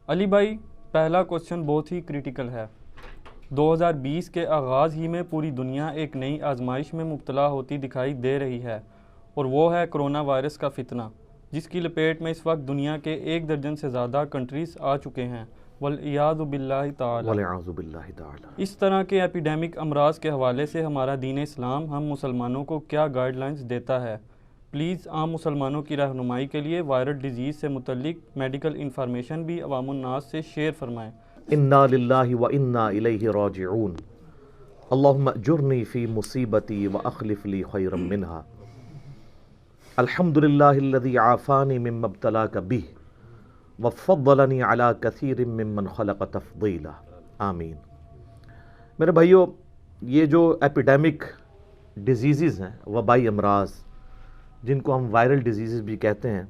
علی بھائی، پہلا کوشچن بہت ہی کریٹیکل ہے۔ 2020 کے آغاز ہی میں پوری دنیا ایک نئی آزمائش میں مبتلا ہوتی دکھائی دے رہی ہے، اور وہ ہے کرونا وائرس کا فتنہ، جس کی لپیٹ میں اس وقت دنیا کے 1 درجن سے زیادہ کنٹریز آ چکے ہیں، والعیاذ باللہ تعالی۔ والعیاذ باللہ تعالی۔ اس طرح کے ایپیڈیمک امراض کے حوالے سے ہمارا دین اسلام ہم مسلمانوں کو کیا گائیڈ لائنز دیتا ہے؟ پلیز عام مسلمانوں کی رہنمائی کے لیے وائرل ڈیزیز سے متعلق میڈیکل انفارمیشن بھی عوام الناس سے شیئر فرمائیں۔ انا للہ و انا الیہ راجعون، اللہم اجرنی فی مصیبتی و اخلف لی خیرا منہا، الحمدللہ الذی عافانی مما ابتلاک بہ وفضلنی علی کثیر ممن خلق تفضیلا، آمین۔ میرے بھائیو، یہ جو ایپیڈیمک ڈیزیزز ہیں، وبائی امراض جن کو ہم وائرل ڈیزیزز بھی کہتے ہیں،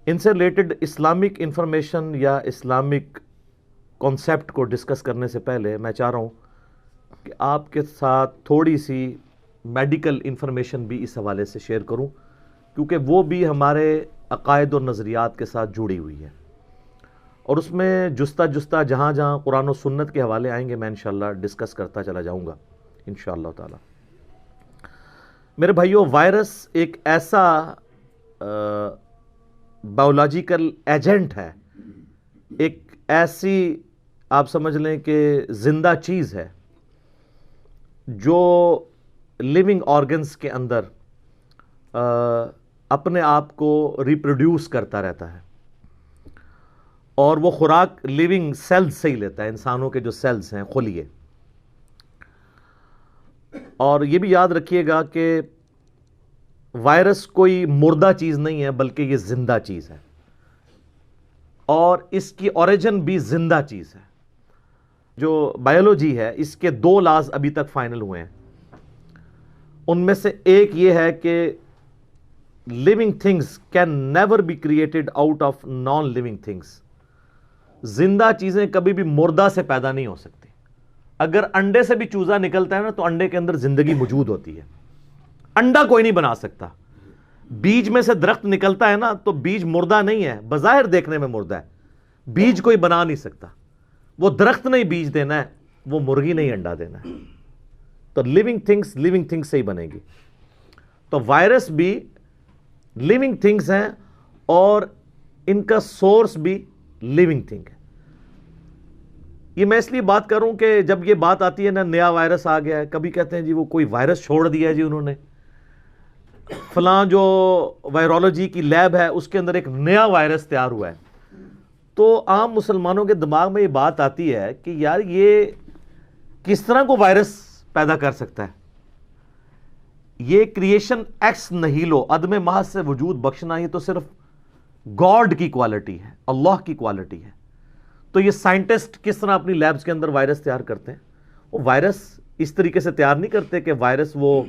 ان سے ریلیٹڈ اسلامک انفارمیشن یا اسلامک کانسیپٹ کو ڈسکس کرنے سے پہلے میں چاہ رہا ہوں کہ آپ کے ساتھ تھوڑی سی میڈیکل انفارمیشن بھی اس حوالے سے شیئر کروں، کیونکہ وہ بھی ہمارے عقائد اور نظریات کے ساتھ جڑی ہوئی ہے، اور اس میں جستہ جہاں جہاں قرآن و سنت کے حوالے آئیں گے میں انشاءاللہ ڈسکس کرتا چلا جاؤں گا انشاءاللہ تعالی۔ میرے بھائیو، وائرس ایک ایسا بایولوجیکل ایجنٹ ہے، ایک ایسی آپ سمجھ لیں کہ زندہ چیز ہے جو لیونگ آرگنز کے اندر اپنے آپ کو ریپروڈیوس کرتا رہتا ہے، اور وہ خوراک لیونگ سیلز سے ہی لیتا ہے، انسانوں کے جو سیلز ہیں خلیے۔ اور یہ بھی یاد رکھیے گا کہ وائرس کوئی مردہ چیز نہیں ہے، بلکہ یہ زندہ چیز ہے، اور اس کی اوریجن بھی زندہ چیز ہے۔ جو بایولوجی ہے، اس کے 2 لاز ابھی تک فائنل ہوئے ہیں، ان میں سے ایک یہ ہے کہ living things can never be created out of non-living things۔ زندہ چیزیں کبھی بھی مردہ سے پیدا نہیں ہو سکتی۔ اگر انڈے سے بھی چوزا نکلتا ہے نا، تو انڈے کے اندر زندگی موجود ہوتی ہے، انڈا کوئی نہیں بنا سکتا۔ بیج میں سے درخت نکلتا ہے نا، تو بیج مردہ نہیں ہے، بظاہر دیکھنے میں مردہ ہے، بیج کوئی بنا نہیں سکتا۔ وہ درخت نہیں بیج دینا ہے، وہ مرغی نہیں انڈا دینا ہے۔ تو لیونگ تھنگس سے ہی بنے گی۔ تو وائرس بھی لیونگ تھنگس ہیں، اور ان کا سورس بھی لیونگ تھنگ ہے۔ یہ میں اس لیے بات کروں کہ جب یہ بات آتی ہے نا، نیا وائرس آ گیا ہے، کبھی کہتے ہیں جی وہ کوئی وائرس چھوڑ دیا ہے جی انہوں نے، فلاں جو وائرولوجی کی لیب ہے اس کے اندر ایک نیا وائرس تیار ہوا ہے، تو عام مسلمانوں کے دماغ میں یہ بات آتی ہے کہ یار یہ کس طرح کو وائرس پیدا کر سکتا ہے؟ یہ کریشن ایکس نہیلو، عدم محض سے وجود بخشنا، یہ تو صرف گاڈ کی کوالٹی ہے، اللہ کی کوالٹی ہے۔ تو یہ سائنٹسٹ کس طرح اپنی لیبز کے اندر وائرس تیار کرتے ہیں؟ وہ وائرس اس طریقے سے تیار نہیں کرتے کہ وائرس وہ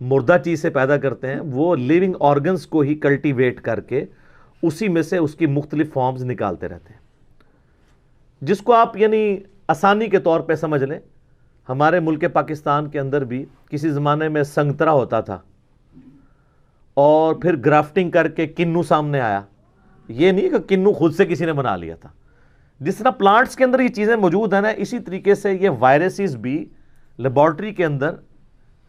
مردہ چیز سے پیدا کرتے ہیں، وہ لیونگ آرگنز کو ہی کلٹیویٹ کر کے اسی میں سے اس کی مختلف فارمز نکالتے رہتے ہیں، جس کو آپ یعنی آسانی کے طور پہ سمجھ لیں۔ ہمارے ملک پاکستان کے اندر بھی کسی زمانے میں سنگترا ہوتا تھا، اور پھر گرافٹنگ کر کے کنو سامنے آیا۔ یہ نہیں کہ کنو خود سے کسی نے بنا لیا تھا۔ جس طرح پلانٹس کے اندر یہ چیزیں موجود ہیں نا، اسی طریقے سے یہ وائرسز بھی لیبارٹری کے اندر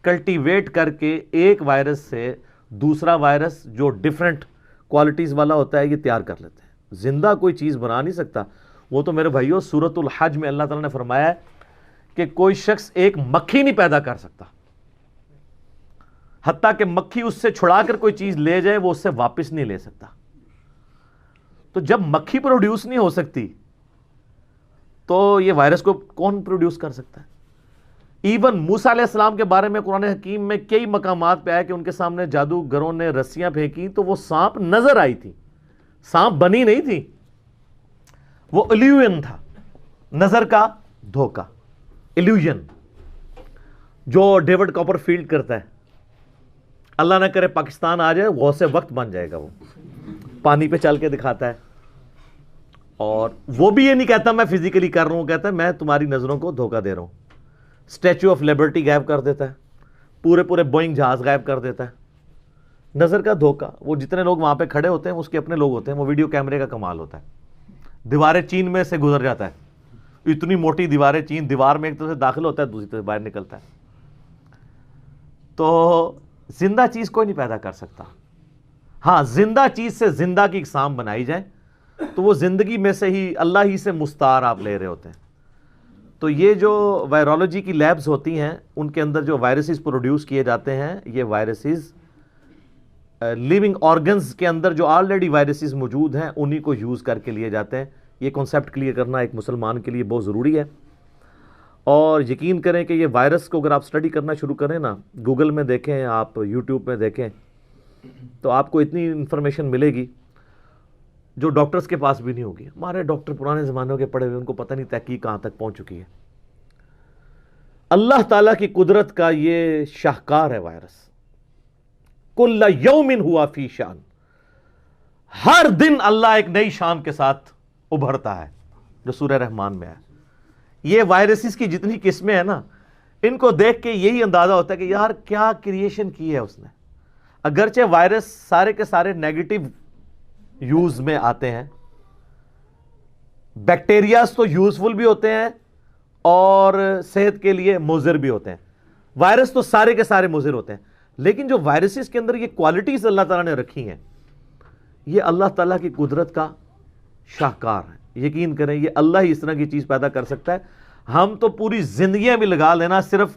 کلٹیویٹ کر کے ایک وائرس سے دوسرا وائرس جو ڈیفرنٹ کوالٹیز والا ہوتا ہے یہ تیار کر لیتے ہیں۔ زندہ کوئی چیز بنا نہیں سکتا۔ وہ تو میرے بھائیو سورۃ الحج میں اللہ تعالیٰ نے فرمایا ہے کہ کوئی شخص ایک مکھی نہیں پیدا کر سکتا، حتیٰ کہ مکھی اس سے چھڑا کر کوئی چیز لے جائے وہ اس سے واپس نہیں لے سکتا۔ تو جب مکھی پروڈیوس نہیں ہو سکتی تو یہ وائرس کو کون پروڈیوس کر سکتا ہے؟ ایون موسیٰ علیہ السلام کے بارے میں قرآن حکیم میں کئی مقامات پہ آیا کہ ان کے سامنے جادوگروں نے رسیاں پھینکی تو وہ سانپ نظر آئی تھی، سانپ بنی نہیں تھی، وہ ایلیوژن تھا، نظر کا دھوکہ، ایلیوژن جو ڈیوڈ کاپر فیلڈ کرتا ہے۔ اللہ نہ کرے پاکستان آ جائے، غوث وقت بن جائے گا، وہ پانی پہ چل کے دکھاتا ہے، اور وہ بھی یہ نہیں کہتا میں فزیکلی کر رہا ہوں، کہتا ہے میں تمہاری نظروں کو دھوکہ دے رہا ہوں۔ اسٹیچو آف لبرٹی غائب کر دیتا ہے، پورے بوئنگ جہاز غائب کر دیتا ہے، نظر کا دھوکہ، وہ جتنے لوگ وہاں پہ کھڑے ہوتے ہیں اس کے اپنے لوگ ہوتے ہیں، وہ ویڈیو کیمرے کا کمال ہوتا ہے، دیواریں چین میں سے گزر جاتا ہے، اتنی موٹی دیواریں چین، دیوار میں ایک طرف سے داخل ہوتا ہے دوسری طرف باہر نکلتا ہے۔ تو زندہ چیز کوئی نہیں پیدا کر سکتا، ہاں زندہ چیز سے زندہ کی اقسام بنائی جائیں تو وہ زندگی میں سے ہی اللہ ہی سے مستعار آپ لے رہے ہوتے ہیں۔ تو یہ جو وائرولوجی کی لیبز ہوتی ہیں ان کے اندر جو وائرسز پروڈیوس کیے جاتے ہیں، یہ وائرسز لیونگ آرگنز کے اندر جو آلریڈی وائرسز موجود ہیں انہی کو یوز کر کے لیے جاتے ہیں۔ یہ کنسیپٹ کلیئر کرنا ایک مسلمان کے لیے بہت ضروری ہے، اور یقین کریں کہ یہ وائرس کو اگر آپ سٹڈی کرنا شروع کریں نا، گوگل میں دیکھیں، آپ یوٹیوب میں دیکھیں، تو آپ کو اتنی انفارمیشن ملے گی جو ڈاکٹرز کے پاس بھی نہیں ہوگی۔ ہمارے ڈاکٹر پرانے زمانوں کے پڑھے ہوئے، ان کو پتہ نہیں تحقیق کہاں تک پہنچ چکی ہے۔ اللہ تعالیٰ کی قدرت کا یہ شاہکار ہے وائرس، کل یوم ہوا فی شان، ہر دن اللہ ایک نئی شان کے ساتھ ابھرتا ہے، جو سورہ رحمان میں ہے۔ یہ وائرسز کی جتنی قسمیں ہیں نا، ان کو دیکھ کے یہی اندازہ ہوتا ہے کہ یار کیا کریشن کی ہے اس نے۔ اگرچہ وائرس سارے کے سارے نیگیٹو یوز میں آتے ہیں، بیکٹیریاز تو یوزفل بھی ہوتے ہیں اور صحت کے لیے مضر بھی ہوتے ہیں، وائرس تو سارے کے سارے مضر ہوتے ہیں، لیکن جو وائرسز کے اندر یہ کوالٹیز اللہ تعالیٰ نے رکھی ہیں، یہ اللہ تعالیٰ کی قدرت کا شاہکار ہے۔ یقین کریں یہ اللہ ہی اس طرح کی چیز پیدا کر سکتا ہے۔ ہم تو پوری زندگیاں بھی لگا لینا، صرف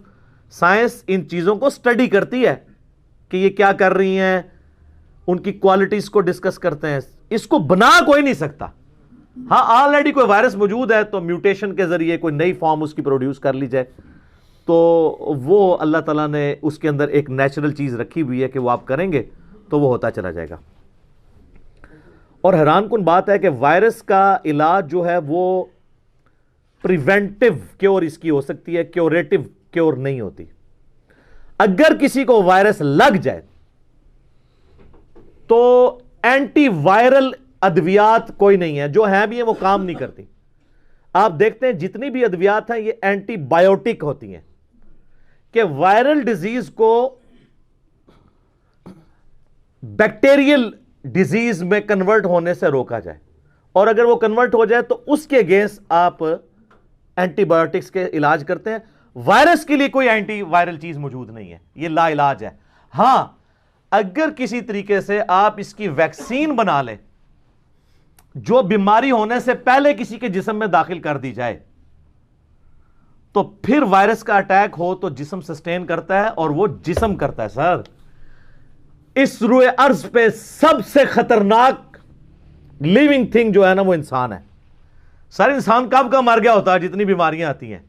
سائنس ان چیزوں کو سٹڈی کرتی ہے کہ یہ کیا کر رہی ہیں، ان کی کوالٹیز کو ڈسکس کرتے ہیں، اس کو بنا کوئی نہیں سکتا۔ ہاں آلریڈی کوئی وائرس موجود ہے تو میوٹیشن کے ذریعے کوئی نئی فارم اس کی پروڈیوس کر لی جائے، تو وہ اللہ تعالیٰ نے اس کے اندر ایک نیچرل چیز رکھی ہوئی ہے کہ وہ آپ کریں گے تو وہ ہوتا چلا جائے گا۔ اور حیران کن بات ہے کہ وائرس کا علاج جو ہے وہ پریونٹیو کیور اس کی ہو سکتی ہے، کیوریٹو کیور نہیں ہوتی۔ اگر کسی کو وائرس لگ جائے تو اینٹی وائرل ادویات کوئی نہیں ہے، جو ہیں بھی ہیں وہ کام نہیں کرتی۔ آپ دیکھتے ہیں جتنی بھی ادویات ہیں یہ اینٹی بائیوٹک ہوتی ہیں کہ وائرل ڈیزیز کو بیکٹیریل ڈیزیز میں کنورٹ ہونے سے روکا جائے، اور اگر وہ کنورٹ ہو جائے تو اس کے اگینسٹ آپ اینٹی بائیوٹکس کے علاج کرتے ہیں۔ وائرس کے لیے کوئی اینٹی وائرل چیز موجود نہیں ہے، یہ لا علاج ہے۔ ہاں اگر کسی طریقے سے آپ اس کی ویکسین بنا لیں جو بیماری ہونے سے پہلے کسی کے جسم میں داخل کر دی جائے، تو پھر وائرس کا اٹیک ہو تو جسم سسٹین کرتا ہے، اور وہ جسم کرتا ہے۔ سر اس روئے ارض پہ سب سے خطرناک لیونگ تھنگ جو ہے نا وہ انسان ہے۔ سر انسان کب کا مر گیا ہوتا ہے جتنی بیماریاں آتی ہیں،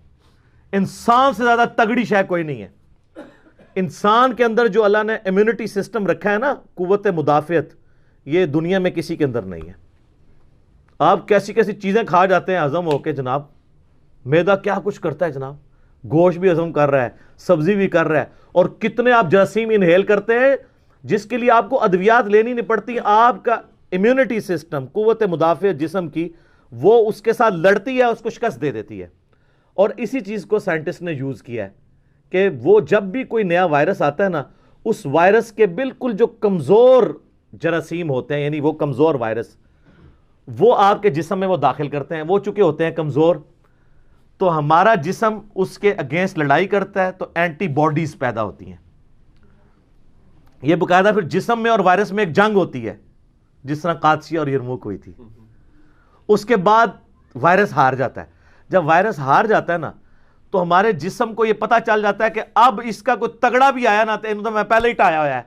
انسان سے زیادہ تگڑی شے کوئی نہیں ہے۔ انسان کے اندر جو اللہ نے امیونٹی سسٹم رکھا ہے نا، قوت مدافعت، یہ دنیا میں کسی کے اندر نہیں ہے۔ آپ کیسی کیسی چیزیں کھا جاتے ہیں ہضم ہو کے جناب، میدا کیا کچھ کرتا ہے جناب، گوشت بھی ہضم کر رہا ہے، سبزی بھی کر رہا ہے، اور کتنے آپ جراثیم انہیل کرتے ہیں جس کے لیے آپ کو ادویات لینی نہیں پڑتی۔ آپ کا امیونٹی سسٹم، قوت مدافعت جسم کی، وہ اس کے ساتھ لڑتی ہے، اس کو شکست دے دیتی ہے۔ اور اسی چیز کو سائنٹسٹ نے یوز کیا ہے کہ وہ جب بھی کوئی نیا وائرس آتا ہے نا، اس وائرس کے بالکل جو کمزور جراثیم ہوتے ہیں، یعنی وہ کمزور وائرس، وہ آپ کے جسم میں وہ داخل کرتے ہیں۔ وہ چکے ہوتے ہیں کمزور، تو ہمارا جسم اس کے اگینسٹ لڑائی کرتا ہے، تو اینٹی باڈیز پیدا ہوتی ہیں۔ یہ باقاعدہ پھر جسم میں اور وائرس میں ایک جنگ ہوتی ہے، جس طرح قادسیہ اور یرموک ہوئی تھی۔ اس کے بعد وائرس ہار جاتا ہے۔ جب وائرس ہار جاتا ہے نا، تو ہمارے جسم کو یہ پتا چل جاتا ہے کہ اب اس کا کوئی تگڑا بھی آیا نا تو میں پہلے ہی ٹایا ہوا ہے۔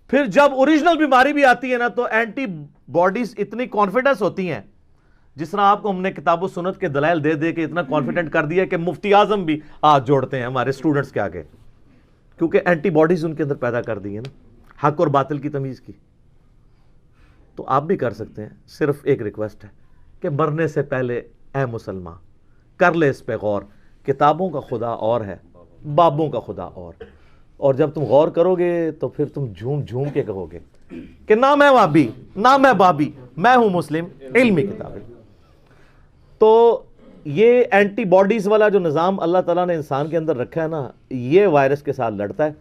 پھر جب اوریجنل بیماری بھی آتی ہے نا، تو اینٹی باڈیز اتنی کانفیڈنس ہوتی ہیں، جس طرح آپ کو ہم نے کتاب و سنت کے دلائل دے دے کے اتنا کانفیڈنٹ کر دیا کہ مفتی اعظم بھی ہاتھ جوڑتے ہیں ہمارے اسٹوڈنٹس کے آگے، کیونکہ اینٹی باڈیز ان کے اندر پیدا کر دی ہیں نا، حق اور باطل کی تمیز کی۔ تو آپ بھی کر سکتے ہیں۔ صرف ایک ریکویسٹ ہے کہ مرنے سے پہلے اے مسلمان کر لے اس پہ غور، کتابوں کا خدا اور ہے، بابوں کا خدا اور جب تم غور کرو گے تو پھر تم جھوم جھوم کے کہو گے کہ نہ میں وابی نہ میں بابی، میں ہوں مسلم، علمی کتابیں۔ تو یہ اینٹی باڈیز والا جو نظام اللہ تعالیٰ نے انسان کے اندر رکھا ہے نا، یہ وائرس کے ساتھ لڑتا ہے۔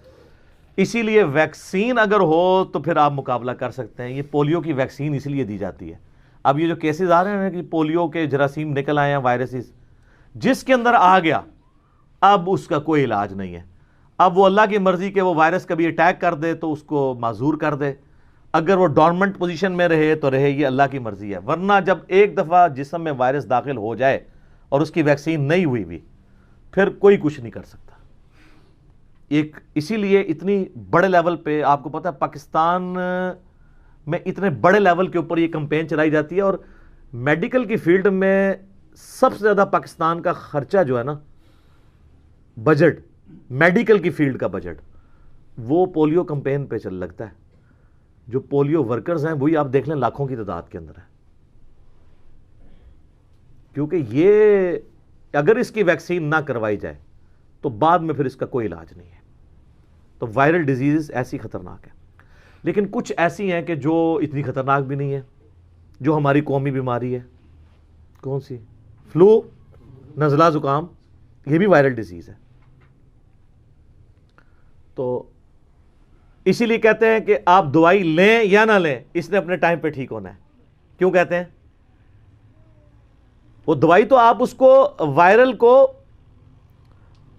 اسی لیے ویکسین اگر ہو تو پھر آپ مقابلہ کر سکتے ہیں. یہ پولیو کی ویکسین اس لیے دی جاتی ہے. اب یہ جو کیسز آ رہے ہیں کہ پولیو کے جراثیم نکل آئے ہیں, وائرسز, جس کے اندر آ گیا اب اس کا کوئی علاج نہیں ہے. اب وہ اللہ کی مرضی کہ وہ وائرس کبھی اٹیک کر دے تو اس کو معذور کر دے, اگر وہ ڈورمنٹ پوزیشن میں رہے تو رہے, یہ اللہ کی مرضی ہے. ورنہ جب ایک دفعہ جسم میں وائرس داخل ہو جائے اور اس کی ویکسین نہیں ہوئی بھی, پھر کوئی کچھ نہیں کر سکتا. اسی لیے اتنی بڑے لیول پہ آپ کو پتا ہے پاکستان میں اتنے بڑے لیول کے اوپر یہ کمپین چلائی جاتی ہے, اور میڈیکل کی فیلڈ میں سب سے زیادہ پاکستان کا خرچہ جو ہے نا, بجٹ, میڈیکل کی فیلڈ کا بجٹ, وہ پولیو کمپین پہ چل لگتا ہے. جو پولیو ورکرز ہیں وہی آپ دیکھ لیں لاکھوں کی تعداد کے اندر ہے, کیونکہ یہ اگر اس کی ویکسین نہ کروائی جائے تو بعد میں پھر اس کا کوئی علاج نہیں ہے. تو وائرل ڈیزیز ایسی خطرناک ہے, لیکن کچھ ایسی ہیں کہ جو اتنی خطرناک بھی نہیں ہے, جو ہماری قومی بیماری ہے. کون سی؟ فلو, نزلہ زکام, یہ بھی وائرل ڈیزیز ہے. تو اسی لیے کہتے ہیں کہ آپ دوائی لیں یا نہ لیں, اس نے اپنے ٹائم پہ ٹھیک ہونا ہے. کیوں کہتے ہیں؟ وہ دوائی تو آپ اس کو وائرل کو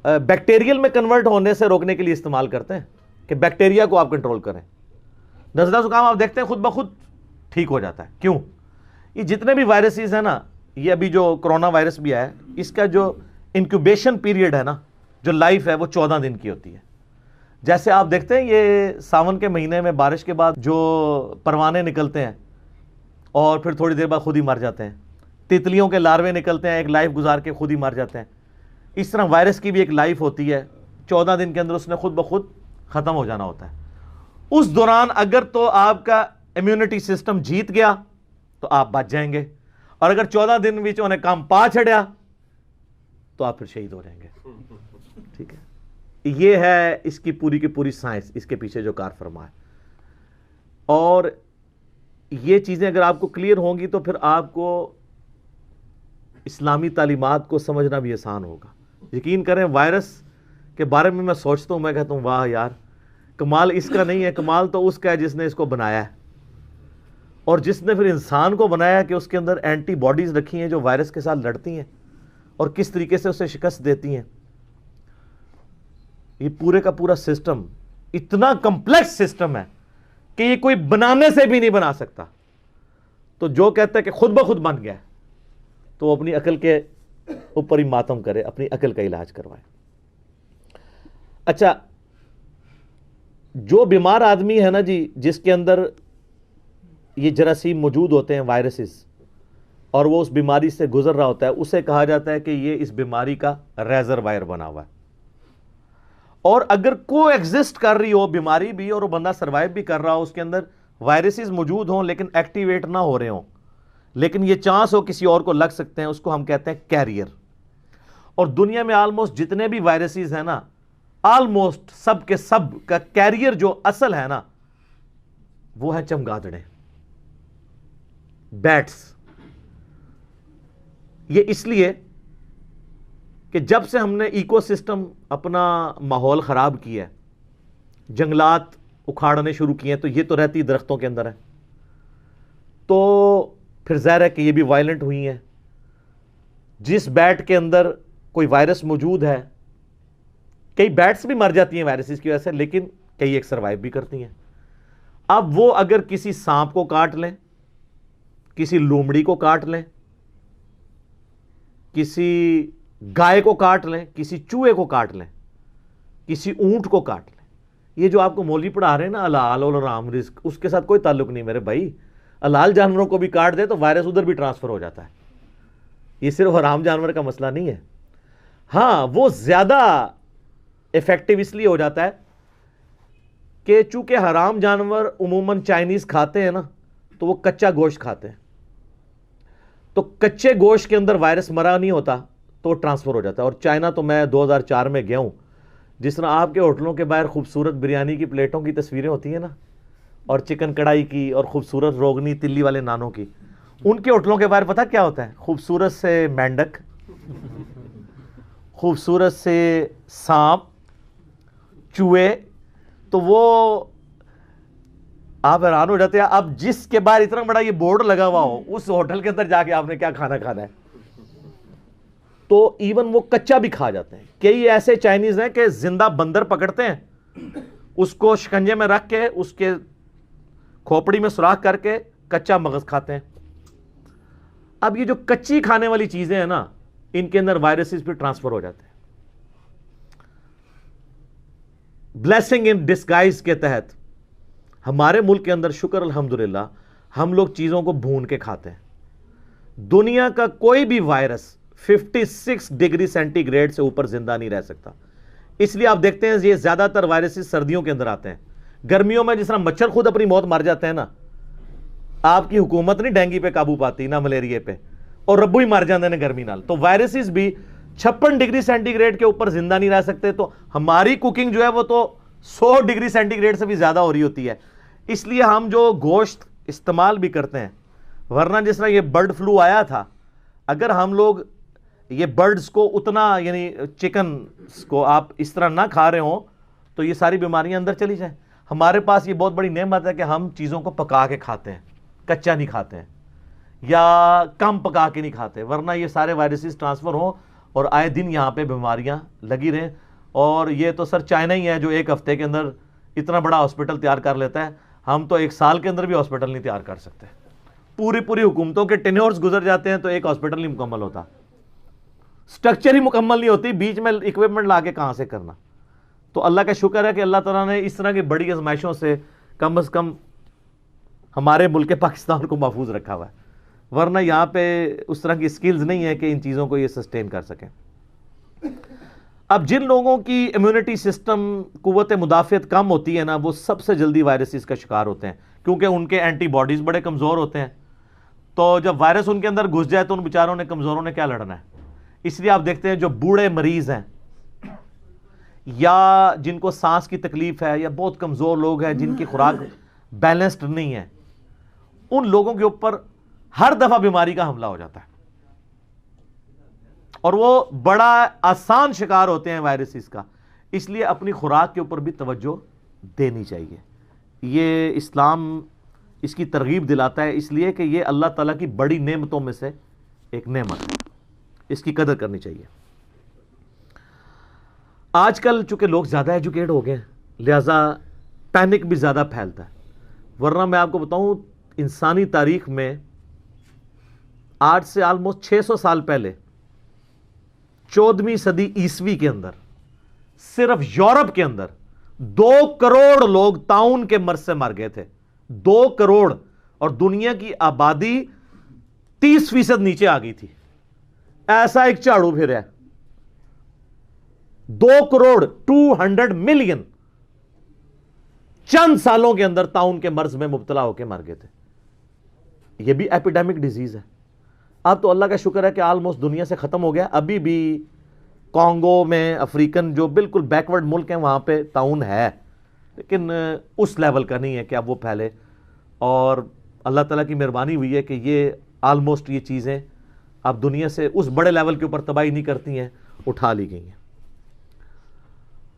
بیکٹیریل میں کنورٹ ہونے سے روکنے کے لیے استعمال کرتے ہیں کہ بیکٹیریا کو آپ کنٹرول کریں. نزلہ زکام آپ دیکھتے ہیں خود بخود ٹھیک ہو جاتا ہے. کیوں؟ یہ جتنے بھی وائرسز ہیں نا, یہ ابھی جو کرونا وائرس بھی ہے, اس کا جو انکیوبیشن پیریڈ ہے نا, جو لائف ہے, وہ 14 دن کی ہوتی ہے. جیسے آپ دیکھتے ہیں یہ ساون کے مہینے میں بارش کے بعد جو پروانے نکلتے ہیں اور پھر تھوڑی دیر بعد خود ہی مر جاتے ہیں, تتلیوں کے لاروے نکلتے ہیں, ایک لائف گزار کے خود ہی مر جاتے ہیں. اس طرح وائرس کی بھی ایک لائف ہوتی ہے, 14 دن کے اندر اس نے خود بخود ختم ہو جانا ہوتا ہے. اس دوران اگر تو آپ کا امیونٹی سسٹم جیت گیا تو آپ بچ جائیں گے, اور اگر 14 دن بھی انہیں کام پا چھڑیا تو آپ پھر شہید ہو جائیں گے. ٹھیک ہے, یہ ہے اس کی پوری کی پوری سائنس, اس کے پیچھے جو کار فرما ہے. اور یہ چیزیں اگر آپ کو کلیئر ہوں گی تو پھر آپ کو اسلامی تعلیمات کو سمجھنا بھی آسان ہوگا. یقین کریں وائرس کے بارے میں سوچتا ہوں, میں کہتا ہوں واہ یار, کمال اس کا نہیں ہے, کمال تو اس کا ہے جس نے اس کو بنایا ہے, اور جس نے پھر انسان کو بنایا کہ اس کے اندر اینٹی باڈیز رکھی ہیں جو وائرس کے ساتھ لڑتی ہیں اور کس طریقے سے اسے شکست دیتی ہیں. یہ پورے کا پورا سسٹم اتنا کمپلیکس سسٹم ہے کہ یہ کوئی بنانے سے بھی نہیں بنا سکتا. تو جو کہتا ہے کہ خود بخود بن گیا تو وہ اپنی عقل کے اوپر ہی ماتم کرے, اپنی عقل کا علاج کروائے. اچھا, جو بیمار آدمی ہے نا جی, جس کے اندر یہ جراثیم موجود ہوتے ہیں, وائرسز, اور وہ اس بیماری سے گزر رہا ہوتا ہے, اسے کہا جاتا ہے کہ یہ اس بیماری کا ریزروائر بنا ہوا ہے. اور اگر کو ایگزسٹ کر رہی ہو بیماری بھی اور وہ بندہ سروائیو بھی کر رہا ہو, اس کے اندر وائرسز موجود ہوں لیکن ایکٹیویٹ نہ ہو رہے ہوں, لیکن یہ چانس ہو کسی اور کو لگ سکتے ہیں, اس کو ہم کہتے ہیں کیریئر. اور دنیا میں آلموسٹ جتنے بھی وائرسز ہیں نا, آلموسٹ سب کے سب کا کیریئر جو اصل ہے نا, وہ ہے چمگادڑیں, بیٹس. یہ اس لیے کہ جب سے ہم نے ایکو سسٹم اپنا ماحول خراب کیا ہے, جنگلات اکھاڑنے شروع کیے ہیں, تو یہ تو رہتی درختوں کے اندر ہے, تو پھر ظاہر ہے کہ یہ بھی وائلنٹ ہوئی ہیں. جس بیٹ کے اندر کوئی وائرس موجود ہے, کئی بیٹس بھی مر جاتی ہیں وائرسز کی وجہ سے, لیکن کئی ایک سروائیو بھی کرتی ہیں. اب وہ اگر کسی سانپ کو کاٹ لیں, کسی لومڑی کو کاٹ لیں, کسی گائے کو کاٹ لیں, کسی چوہے کو کاٹ لیں, کسی اونٹ کو کاٹ لیں, یہ جو آپ کو مولوی پڑھا رہے ہیں نا حلال اور حرام رزق, اس کے ساتھ کوئی تعلق نہیں میرے بھائی. حلال جانوروں کو بھی کاٹ دے تو وائرس ادھر بھی ٹرانسفر ہو جاتا ہے. یہ صرف حرام جانور کا مسئلہ نہیں ہے. ہاں, وہ زیادہ افیکٹو اس لیے ہو جاتا ہے کہ چونکہ حرام جانور عموماً چائنیز کھاتے ہیں نا, تو وہ کچا گوشت کھاتے ہیں, تو کچے گوشت کے اندر وائرس مرا نہیں ہوتا تو ٹرانسفر ہو جاتا ہے. اور چائنا تو میں 2004 میں گیا ہوں, جس طرح آپ کے ہوٹلوں کے باہر خوبصورت بریانی کی پلیٹوں کی تصویریں ہوتی ہیں نا, اور چکن کڑھائی کی, اور خوبصورت روغنی تلی والے نانوں کی, ان کے ہوٹلوں کے باہر پتہ کیا ہوتا ہے؟ خوبصورت سے مینڈک, خوبصورت سے سانپ, چوہے, تو وہ آپ حیران ہو جاتے ہیں. اب جس کے باہر اتنا بڑا یہ بورڈ لگا ہوا ہو, اس ہوٹل کے اندر جا کے آپ نے کیا کھانا کھانا ہے, تو ایون وہ کچا بھی کھا جاتے ہیں. کئی ایسے چائنیز ہیں کہ زندہ بندر پکڑتے ہیں, اس کو شکنجے میں رکھ کے اس کے کھوپڑی میں سوراخ کر کے کچا مغز کھاتے ہیں. اب یہ جو کچی کھانے والی چیزیں ہیں نا, ان کے اندر وائرسز پہ ٹرانسفر ہو جاتے ہیں. بلیسنگ ان ڈسگائز کے تحت ہمارے ملک کے اندر شکر الحمدللہ ہم لوگ چیزوں کو بھون کے کھاتے ہیں. دنیا کا کوئی بھی وائرس 56 ڈگری سینٹی گریڈ سے اوپر زندہ نہیں رہ سکتا. اس لیے آپ دیکھتے ہیں یہ زیادہ تر وائرسز سردیوں کے اندر آتے ہیں. گرمیوں میں جس طرح مچھر خود اپنی موت مر جاتے ہیں نا, آپ کی حکومت نہیں ڈینگی پہ قابو پاتی نہ ملیریا پہ, اور ربو ہی مر جاتے ہیں گرمی نال. تو وائرسز بھی 56 ڈگری سینٹی گریڈ کے اوپر زندہ نہیں رہ سکتے. تو ہماری کوکنگ جو ہے وہ تو 100 ڈگری سینٹی گریڈ سے بھی زیادہ ہو رہی ہوتی ہے. اس لیے ہم جو گوشت استعمال بھی کرتے ہیں, ورنہ جس طرح یہ برڈ فلو آیا تھا, اگر ہم لوگ یہ برڈز کو اتنا یعنی چکن کو آپ اس طرح نہ کھا رہے ہوں تو یہ ساری بیماریاں اندر چلی جائیں. ہمارے پاس یہ بہت بڑی نعمت ہے کہ ہم چیزوں کو پکا کے کھاتے ہیں, کچا نہیں کھاتے ہیں یا کم پکا کے نہیں کھاتے, ورنہ یہ سارے وائرسز ٹرانسفر ہوں اور آئے دن یہاں پہ بیماریاں لگی رہیں. اور یہ تو سر چائنا ہی ہے جو ایک ہفتے کے اندر اتنا بڑا ہاسپٹل تیار کر لیتا ہے. ہم تو ایک سال کے اندر بھی ہاسپٹل نہیں تیار کر سکتے. پوری حکومتوں کے ٹینیورز گزر جاتے ہیں تو ایک ہاسپٹل نہیں مکمل ہوتا, سٹرکچر ہی مکمل نہیں ہوتی, بیچ میں اکوپمنٹ لا کے کہاں سے کرنا. تو اللہ کا شکر ہے کہ اللہ تعالیٰ نے اس طرح کی بڑی آزمائشوں سے کم از کم ہمارے ملک پاکستان کو محفوظ رکھا ہوا ہے, ورنہ یہاں پہ اس طرح کی سکلز نہیں ہے کہ ان چیزوں کو یہ سسٹین کر سکیں. اب جن لوگوں کی امیونٹی سسٹم قوت مدافعت کم ہوتی ہے نا, وہ سب سے جلدی وائرسز کا شکار ہوتے ہیں, کیونکہ ان کے اینٹی باڈیز بڑے کمزور ہوتے ہیں. تو جب وائرس ان کے اندر گھس جائے تو ان بیچاروں نے کمزوروں نے کیا لڑنا ہے. اس لیے آپ دیکھتے ہیں جو بوڑھے مریض ہیں یا جن کو سانس کی تکلیف ہے یا بہت کمزور لوگ ہیں جن کی خوراک بیلنسڈ نہیں ہے, ان لوگوں کے اوپر ہر دفعہ بیماری کا حملہ ہو جاتا ہے اور وہ بڑا آسان شکار ہوتے ہیں وائرسز کا. اس لیے اپنی خوراک کے اوپر بھی توجہ دینی چاہیے. یہ اسلام اس کی ترغیب دلاتا ہے, اس لیے کہ یہ اللہ تعالیٰ کی بڑی نعمتوں میں سے ایک نعمت ہے, اس کی قدر کرنی چاہیے. آج کل چونکہ لوگ زیادہ ایجوکیٹ ہو گئے ہیں لہذا پینک بھی زیادہ پھیلتا ہے, ورنہ میں آپ کو بتاؤں انسانی تاریخ میں آج سے آلموسٹ 600 سال پہلے 14ویں صدی عیسوی کے اندر صرف یورپ کے اندر 2 کروڑ لوگ طاعون کے مرض سے مر گئے تھے. 2 کروڑ, اور دنیا کی آبادی 30% نیچے آ گئی تھی. ایسا ایک جھاڑو پھر ہے, 2 کروڑ 200 ملین چند سالوں کے اندر طاعون کے مرض میں مبتلا ہو کے مر گئے تھے. یہ بھی ایپیڈیمک ڈیزیز ہے. اب تو اللہ کا شکر ہے کہ آلموسٹ دنیا سے ختم ہو گیا. ابھی بھی کانگو میں, افریقن جو بالکل بیکورڈ ملک ہیں وہاں پہ طاعون ہے, لیکن اس لیول کا نہیں ہے کہ اب وہ پھیلے. اور اللہ تعالیٰ کی مہربانی ہوئی ہے کہ یہ آلموسٹ یہ چیزیں اب دنیا سے اس بڑے لیول کے اوپر تباہی نہیں کرتی ہیں, اٹھا لی گئی ہیں.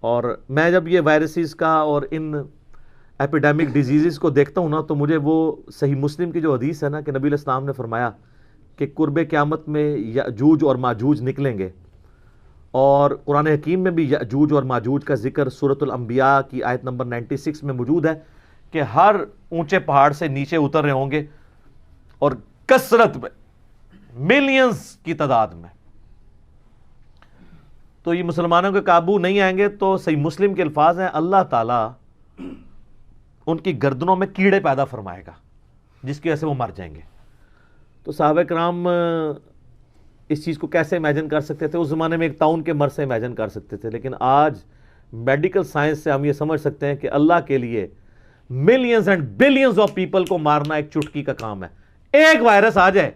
اور میں جب یہ وائرسز کا اور ان ایپیڈیمک ڈیزیزز کو دیکھتا ہوں نا, تو مجھے وہ صحیح مسلم کی جو حدیث ہے نا کہ نبی علیہ السلام نے فرمایا کہ قرب قیامت میں یأجوج اور ماجوج نکلیں گے, اور قرآن حکیم میں بھی یأجوج اور ماجوج کا ذکر سورۃ الانبیاء کی آیت نمبر 96 میں موجود ہے کہ ہر اونچے پہاڑ سے نیچے اتر رہے ہوں گے اور کثرت میں, ملینز کی تعداد میں. تو یہ مسلمانوں کے قابو نہیں آئیں گے. تو صحیح مسلم کے الفاظ ہیں, اللہ تعالیٰ ان کی گردنوں میں کیڑے پیدا فرمائے گا جس کی وجہ سے وہ مر جائیں گے. تو صحابہ کرام اس چیز کو کیسے امیجن کر سکتے تھے؟ اس زمانے میں ایک طاعون کے مرض سے امیجن کر سکتے تھے, لیکن آج میڈیکل سائنس سے ہم یہ سمجھ سکتے ہیں کہ اللہ کے لیے millions and billions of people کو مارنا ایک چٹکی کا کام ہے. ایک وائرس آ جائے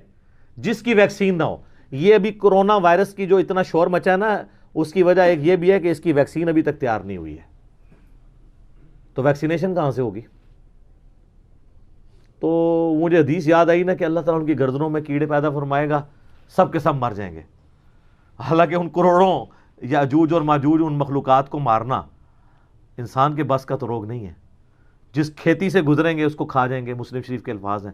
جس کی ویکسین نہ ہو. یہ ابھی کورونا وائرس کی جو اتنا شور مچا ہے نا, اس کی وجہ ایک یہ بھی ہے کہ اس کی ویکسین ابھی تک تیار نہیں ہوئی ہے. تو ویکسینیشن کہاں سے ہوگی؟ تو مجھے حدیث یاد آئی نا کہ اللہ تعالیٰ ان کی گردنوں میں کیڑے پیدا فرمائے گا, سب کے سب مر جائیں گے. حالانکہ ان کروڑوں یاجوج اور ماجوج ان مخلوقات کو مارنا انسان کے بس کا تو روگ نہیں ہے. جس کھیتی سے گزریں گے اس کو کھا جائیں گے, مسلم شریف کے الفاظ ہیں.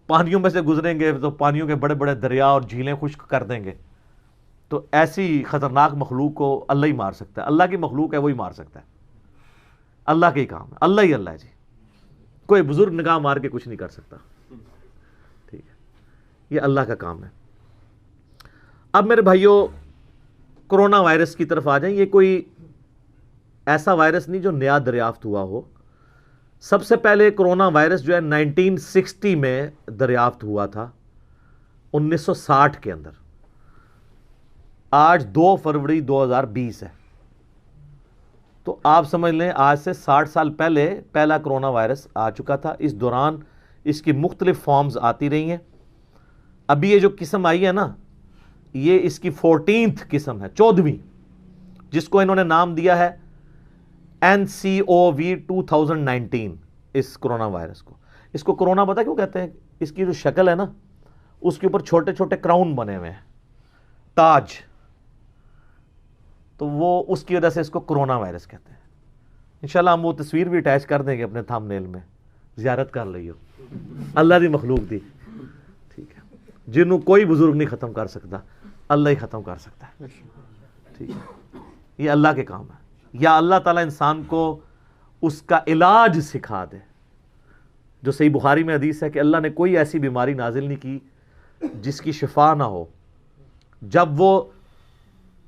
پانیوں میں سے گزریں گے تو پانیوں کے بڑے بڑے دریا اور جھیلیں خشک کر دیں گے. تو ایسی خطرناک مخلوق کو اللہ ہی مار سکتا ہے. اللہ کی مخلوق ہے, وہی مار سکتا ہے. اللہ کے ہی کام ہے, اللہ ہی اللہ ہے جی. کوئی بزرگ نگاہ مار کے کچھ نہیں کر سکتا. ٹھیک ہے, یہ اللہ کا کام ہے. اب میرے بھائیوں, کرونا وائرس کی طرف آ جائیں. یہ کوئی ایسا وائرس نہیں جو نیا دریافت ہوا ہو. سب سے پہلے کرونا وائرس جو ہے 1960 میں دریافت ہوا تھا, 1960 کے اندر. آج 2 فروری 2020 ہے, تو آپ سمجھ لیں آج سے 60 سال پہلے پہلا کرونا وائرس آ چکا تھا. اس دوران اس کی مختلف فارمز آتی رہی ہیں. ابھی یہ جو قسم آئی ہے نا, یہ اس کی 14th قسم ہے, 14ویں, جس کو انہوں نے نام دیا ہے NCOV 2019. اس کرونا وائرس کو, اس کو کرونا پتہ کیوں کہتے ہیں؟ اس کی جو شکل ہے نا, اس کے اوپر چھوٹے چھوٹے کراؤن بنے ہوئے ہیں, تاج, تو وہ اس کی وجہ سے اس کو کرونا وائرس کہتے ہیں. انشاءاللہ ہم وہ تصویر بھی اٹیچ کر دیں گے اپنے تھم نیل میں, زیارت کر لئیو. اللہ دی مخلوق دی, ٹھیک ہے, جنہوں کوئی بزرگ نہیں ختم کر سکتا, اللہ ہی ختم کر سکتا ہے. ٹھیک ہے, یہ اللہ کے کام ہے. یا اللہ تعالیٰ انسان کو اس کا علاج سکھا دے. جو صحیح بخاری میں حدیث ہے کہ اللہ نے کوئی ایسی بیماری نازل نہیں کی جس کی شفا نہ ہو. جب وہ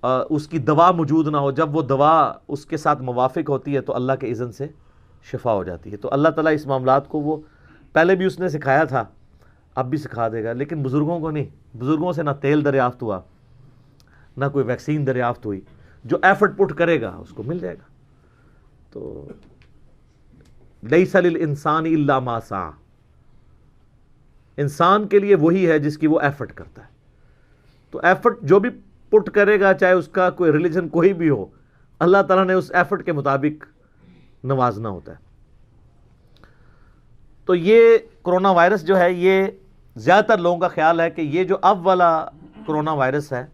اس کی دوا موجود نہ ہو, جب وہ دوا اس کے ساتھ موافق ہوتی ہے تو اللہ کے اذن سے شفا ہو جاتی ہے. تو اللہ تعالیٰ اس معاملات کو وہ پہلے بھی اس نے سکھایا تھا, اب بھی سکھا دے گا. لیکن بزرگوں کو نہیں. بزرگوں سے نہ تیل دریافت ہوا, نہ کوئی ویکسین دریافت ہوئی. جو ایفرٹ پٹ کرے گا اس کو مل جائے گا. تو لیس للانسان الا ما سعی, انسان کے لیے وہی ہے جس کی وہ ایفرٹ کرتا ہے. تو ایفرٹ جو بھی پٹ کرے گا, چاہے اس کا کوئی ریلیجن کوئی بھی ہو, اللہ تعالیٰ نے اس ایفرٹ کے مطابق نوازنا ہوتا ہے. تو یہ کرونا وائرس جو ہے, یہ زیادہ تر لوگوں کا خیال ہے کہ یہ جو اب والا کرونا وائرس ہے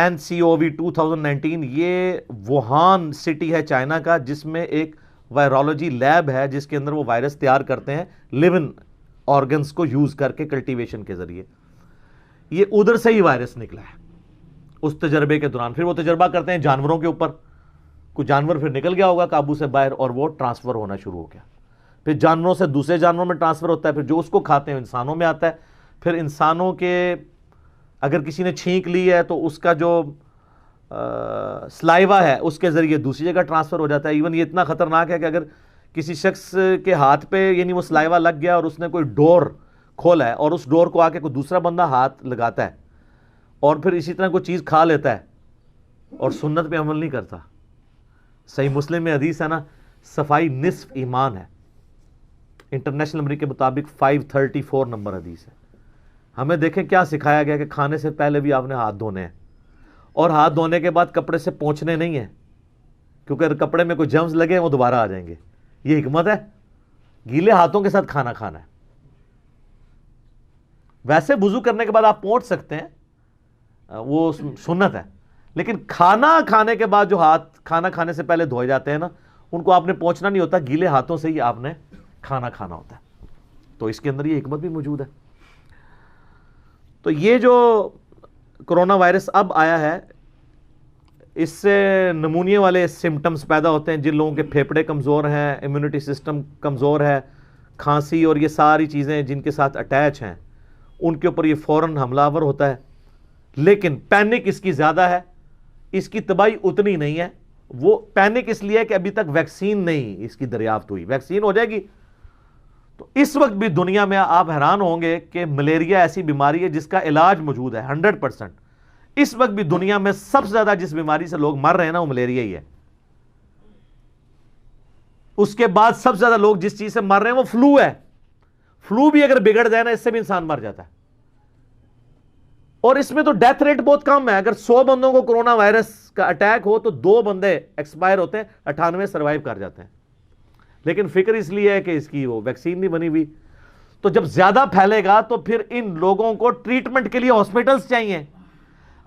NCOV 2019, یہ ووہان سٹی ہے چائنا کا, جس میں ایک وائرولوجی لیب ہے جس کے اندر وہ وائرس تیار کرتے ہیں لیون آرگنز کو یوز کر کے, کلٹیویشن کے ذریعے. یہ ادھر سے ہی وائرس نکلا ہے اس تجربے کے دوران. پھر وہ تجربہ کرتے ہیں جانوروں کے اوپر, کوئی جانور پھر نکل گیا ہوگا قابو سے باہر اور وہ ٹرانسفر ہونا شروع ہو گیا. پھر جانوروں سے دوسرے جانوروں میں ٹرانسفر ہوتا ہے, پھر جو اس کو کھاتے ہیں انسانوں میں آتا ہے. پھر انسانوں کے اگر کسی نے چھینک لی ہے تو اس کا جو سلائیوا ہے اس کے ذریعے دوسری جگہ ٹرانسفر ہو جاتا ہے. ایون یہ اتنا خطرناک ہے کہ اگر کسی شخص کے ہاتھ پہ یعنی وہ سلائیوا لگ گیا اور اس نے کوئی ڈور کھولا ہے اور اس ڈور کو آ کے کوئی دوسرا بندہ ہاتھ لگاتا ہے اور پھر اسی طرح کوئی چیز کھا لیتا ہے اور سنت پہ عمل نہیں کرتا, صحیح مسلم میں حدیث ہے نا, صفائی نصف ایمان ہے. انٹرنیشنل نمبر کے مطابق 534 نمبر حدیث ہے. ہمیں دیکھیں کیا سکھایا گیا کہ کھانے سے پہلے بھی آپ نے ہاتھ دھونے ہیں, اور ہاتھ دھونے کے بعد کپڑے سے پوچھنے نہیں ہیں, کیونکہ اگر کپڑے میں کوئی جرمز لگے وہ دوبارہ آ جائیں گے. یہ حکمت ہے. گیلے ہاتھوں کے ساتھ کھانا کھانا ہے. ویسے وضو کرنے کے بعد آپ پونچھ سکتے ہیں, وہ سنت ہے, لیکن کھانا کھانے کے بعد جو ہاتھ کھانا کھانے سے پہلے دھوئے جاتے ہیں نا, ان کو آپ نے پوچھنا نہیں ہوتا, گیلے ہاتھوں سے ہی آپ نے کھانا کھانا ہوتا ہے. تو اس کے اندر یہ حکمت بھی موجود ہے. تو یہ جو کرونا وائرس اب آیا ہے, اس سے نمونیا والے سمٹمز پیدا ہوتے ہیں. جن لوگوں کے پھیپھڑے کمزور ہیں, امیونٹی سسٹم کمزور ہے, کھانسی اور یہ ساری چیزیں جن کے ساتھ اٹیچ ہیں, ان کے اوپر یہ فوراً حملہ آور ہوتا ہے. لیکن پینک اس کی زیادہ ہے, اس کی تباہی اتنی نہیں ہے. وہ پینک اس لیے کہ ابھی تک ویکسین نہیں اس کی دریافت ہوئی. ویکسین ہو جائے گی تو اس وقت بھی دنیا میں آپ حیران ہوں گے کہ ملیریا ایسی بیماری ہے جس کا علاج موجود ہے 100%. اس وقت بھی دنیا میں سب سے زیادہ جس بیماری سے لوگ مر رہے ہیں نا, وہ ملیریا ہی ہے. اس کے بعد سب سے زیادہ لوگ جس چیز سے مر رہے ہیں وہ فلو ہے. فلو بھی اگر بگڑ جائے نا, اس سے بھی انسان مر جاتا ہے. اور اس میں تو ڈیتھ ریٹ بہت کم ہے. اگر 100 بندوں کو کرونا وائرس کا اٹیک ہو تو 2 بندے ایکسپائر ہوتے ہیں, 98 سروائیو کر جاتے ہیں. لیکن فکر اس لیے ہے کہ اس کی وہ ویکسین نہیں بنی ہوئی. تو جب زیادہ پھیلے گا تو پھر ان لوگوں کو ٹریٹمنٹ کے لیے ہاسپٹلز چاہیے.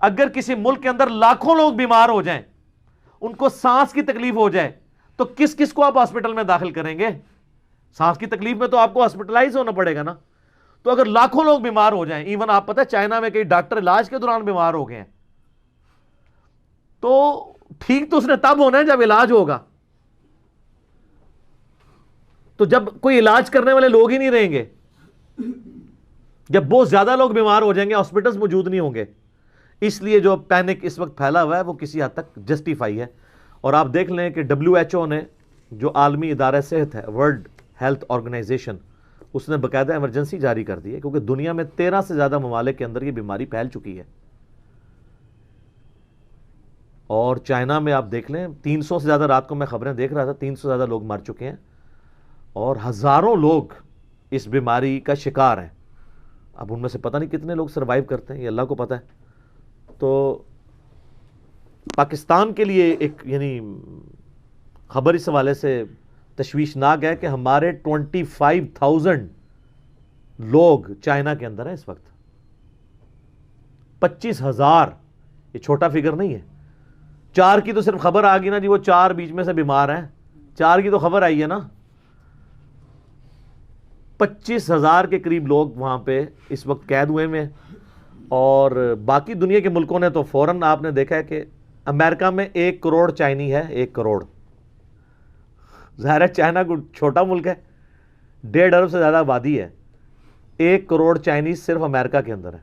اگر کسی ملک کے اندر لاکھوں لوگ بیمار ہو جائیں ان کو سانس کی تکلیف ہو جائے تو کس کس کو آپ ہاسپٹل میں داخل کریں گے؟ سانس کی تکلیف میں تو آپ کو ہاسپٹلائز ہونا پڑے گا نا. تو اگر لاکھوں لوگ بیمار ہو جائیں, ایون آپ پتہ ہے چائنا میں کئی ڈاکٹر علاج کے دوران بیمار ہو گئے ہیں, تو ٹھیک تو اس نے تب ہونا ہے جب علاج ہوگا. تو جب کوئی علاج کرنے والے لوگ ہی نہیں رہیں گے, جب بہت زیادہ لوگ بیمار ہو جائیں گے, ہاسپٹلز موجود نہیں ہوں گے. اس لیے جو پینک اس وقت پھیلا ہوا ہے وہ کسی حد تک جسٹیفائی ہے. اور آپ دیکھ لیں کہ WHO نے, جو عالمی ادارہ صحت ہے, ورلڈ ہیلتھ آرگنائزیشن, اس نے باقاعدہ ایمرجنسی جاری کر دی ہے, کیونکہ دنیا میں 13 سے زیادہ ممالک کے اندر یہ بیماری پھیل چکی ہے. اور چائنا میں آپ دیکھ لیں 300 سے زیادہ, رات کو میں خبریں دیکھ رہا تھا, 300 سے زیادہ لوگ مر چکے ہیں اور ہزاروں لوگ اس بیماری کا شکار ہیں. اب ان میں سے پتہ نہیں کتنے لوگ سروائیو کرتے ہیں, یہ اللہ کو پتہ ہے. تو پاکستان کے لیے ایک یعنی خبر اس حوالے سے تشویشناک ہے کہ ہمارے 25,000 لوگ چائنا کے اندر ہیں اس وقت. 25,000, یہ چھوٹا فگر نہیں ہے. 4 کی تو صرف خبر آ گئی نا جی, وہ 4 بیچ میں سے بیمار ہیں, 4 کی تو خبر آئی ہے نا. 25,000 کے قریب لوگ وہاں پہ اس وقت قید ہوئے میں. اور باقی دنیا کے ملکوں نے تو فوراً, آپ نے دیکھا ہے کہ امریکہ میں 1 کروڑ چائنی ہے, 1 کروڑ. ظاہر ہے چائنا کو چھوٹا ملک ہے, 1.5 ارب سے زیادہ آبادی ہے, 1 کروڑ چائنیز صرف امریکہ کے اندر ہے.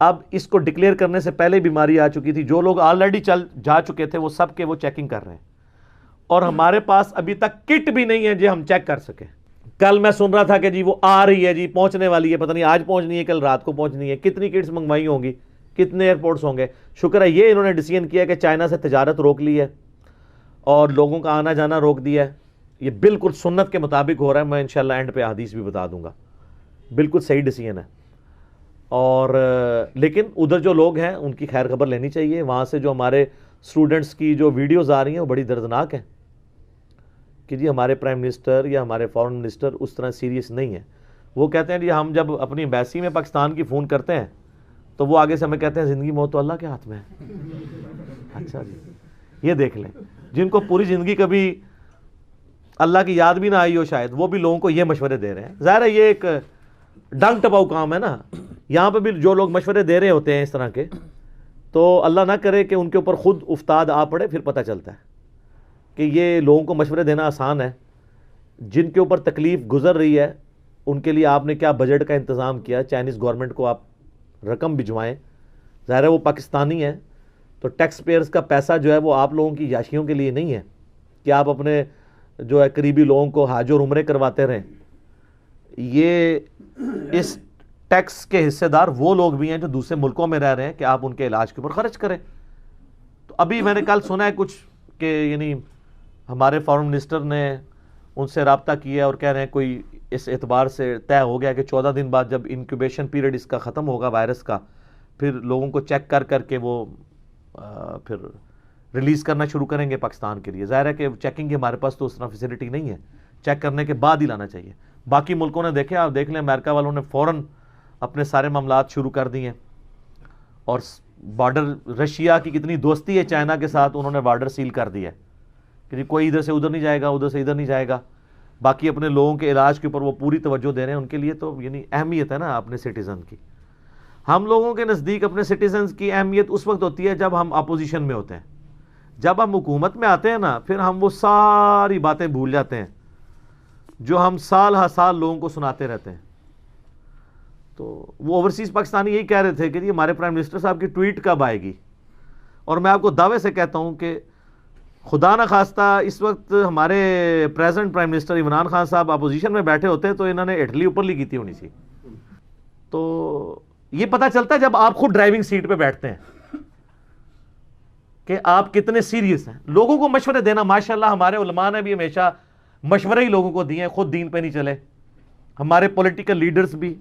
اب اس کو ڈکلیئر کرنے سے پہلے بیماری آ چکی تھی, جو لوگ آلریڈی جا چکے تھے وہ سب کے وہ چیکنگ کر رہے ہیں, اور ہمارے پاس ابھی تک کٹ بھی نہیں ہے جی ہم چیک کر سکیں. کل میں سن رہا تھا کہ جی وہ آ رہی ہے جی, پہنچنے والی ہے, پتہ نہیں آج پہنچنی ہے کل رات کو پہنچنی ہے. کتنی کٹس منگوائی ہوں گی, کتنے ایئرپورٹس ہوں گے. شکر ہے یہ انہوں نے ڈیسیژن کیا کہ چائنا سے تجارت روک لی ہے اور لوگوں کا آنا جانا روک دیا ہے. یہ بالکل سنت کے مطابق ہو رہا ہے. میں انشاءاللہ اینڈ پہ حدیث بھی بتا دوں گا. بالکل صحیح ڈیسیژن ہے. اور لیکن ادھر جو لوگ ہیں ان کی خیر خبر لینی چاہیے. وہاں سے جو ہمارے اسٹوڈنٹس کی جو ویڈیوز آ رہی ہیں وہ بڑی دردناک ہیں کہ جی ہمارے پرائم منسٹر یا ہمارے فارن منسٹر اس طرح سیریس نہیں ہیں. وہ کہتے ہیں جی ہم جب اپنی ایمبیسی میں پاکستان کی فون کرتے ہیں تو وہ آگے سے ہمیں کہتے ہیں زندگی موت تو اللہ کے ہاتھ میں ہے. اچھا جی, یہ دیکھ لیں, جن کو پوری زندگی کبھی اللہ کی یاد بھی نہ آئی ہو شاید, وہ بھی لوگوں کو یہ مشورے دے رہے ہیں. ظاہر ہے یہ ایک ڈنگ ٹپاؤ کام ہے نا. یہاں پہ بھی جو لوگ مشورے دے رہے ہوتے ہیں اس طرح کے, تو اللہ نہ کرے کہ ان کے اوپر خود افتاد آ پڑے, پھر پتہ چلتا ہے کہ یہ لوگوں کو مشورے دینا آسان ہے. جن کے اوپر تکلیف گزر رہی ہے ان کے لیے آپ نے کیا بجٹ کا انتظام کیا, چائنیز گورنمنٹ کو آپ رقم بھجوائیں. ظاہر ہے وہ پاکستانی ہے تو ٹیکس پیئرز کا پیسہ جو ہے وہ آپ لوگوں کی یاشیوں کے لیے نہیں ہے کہ آپ اپنے جو ہے قریبی لوگوں کو حج اور عمرے کرواتے رہیں. یہ اس ٹیکس کے حصے دار وہ لوگ بھی ہیں جو دوسرے ملکوں میں رہ رہے ہیں کہ آپ ان کے علاج کے اوپر خرچ کریں. تو ابھی میں نے کل سنا ہے کچھ کہ یعنی ہمارے فارن منسٹر نے ان سے رابطہ کیا اور کہہ رہے ہیں کوئی اس اعتبار سے طے ہو گیا کہ 14 دن بعد جب انکیوبیشن پیریڈ اس کا ختم ہوگا وائرس کا, پھر لوگوں کو چیک کر کر کے وہ پھر ریلیز کرنا شروع کریں گے پاکستان کے لیے. ظاہر ہے کہ چیکنگ کی ہمارے پاس تو اس طرح فیسلٹی نہیں ہے, چیک کرنے کے بعد ہی لانا چاہیے. باقی ملکوں نے دیکھیں, آپ دیکھ لیں امریکہ والوں نے فوراً اپنے سارے معاملات شروع کر دیے, اور بارڈر رشیا کی کتنی دوستی ہے چائنا کے ساتھ, انہوں نے بارڈر سیل کر دیا ہے کہ کوئی ادھر سے ادھر نہیں جائے گا, ادھر سے ادھر نہیں جائے گا. باقی اپنے لوگوں کے علاج کے اوپر وہ پوری توجہ دے رہے ہیں. ان کے لیے تو یعنی اہمیت ہے نا اپنے سٹیزن کی. ہم لوگوں کے نزدیک اپنے سٹیزنز کی اہمیت اس وقت ہوتی ہے جب ہم اپوزیشن میں ہوتے ہیں. جب ہم حکومت میں آتے ہیں نا, پھر ہم وہ ساری باتیں بھول جاتے ہیں جو ہم سال ہر سال لوگوں کو سناتے رہتے ہیں. تو وہ اوورسیز پاکستانی یہی کہہ رہے تھے کہ جی ہمارے پرائم منسٹر صاحب کی ٹویٹ کب آئے گی. اور میں آپ کو دعوے سے کہتا ہوں کہ خدا نہ خواستہ اس وقت ہمارے present prime minister Imran Khan صاحب اپوزیشن میں بیٹھے ہوتے تو انہوں نے اٹلی اوپر لی کی تھی ہونی سی. تو یہ پتہ چلتا ہے جب آپ خود ڈرائیونگ سیٹ پہ بیٹھتے ہیں کہ آپ کتنے سیریس ہیں. لوگوں کو مشورے دینا, ماشاءاللہ ہمارے علماء نے بھی ہمیشہ مشورے ہی لوگوں کو دیے ہیں, خود دین پہ نہیں چلے. ہمارے پولیٹیکل لیڈرز بھی,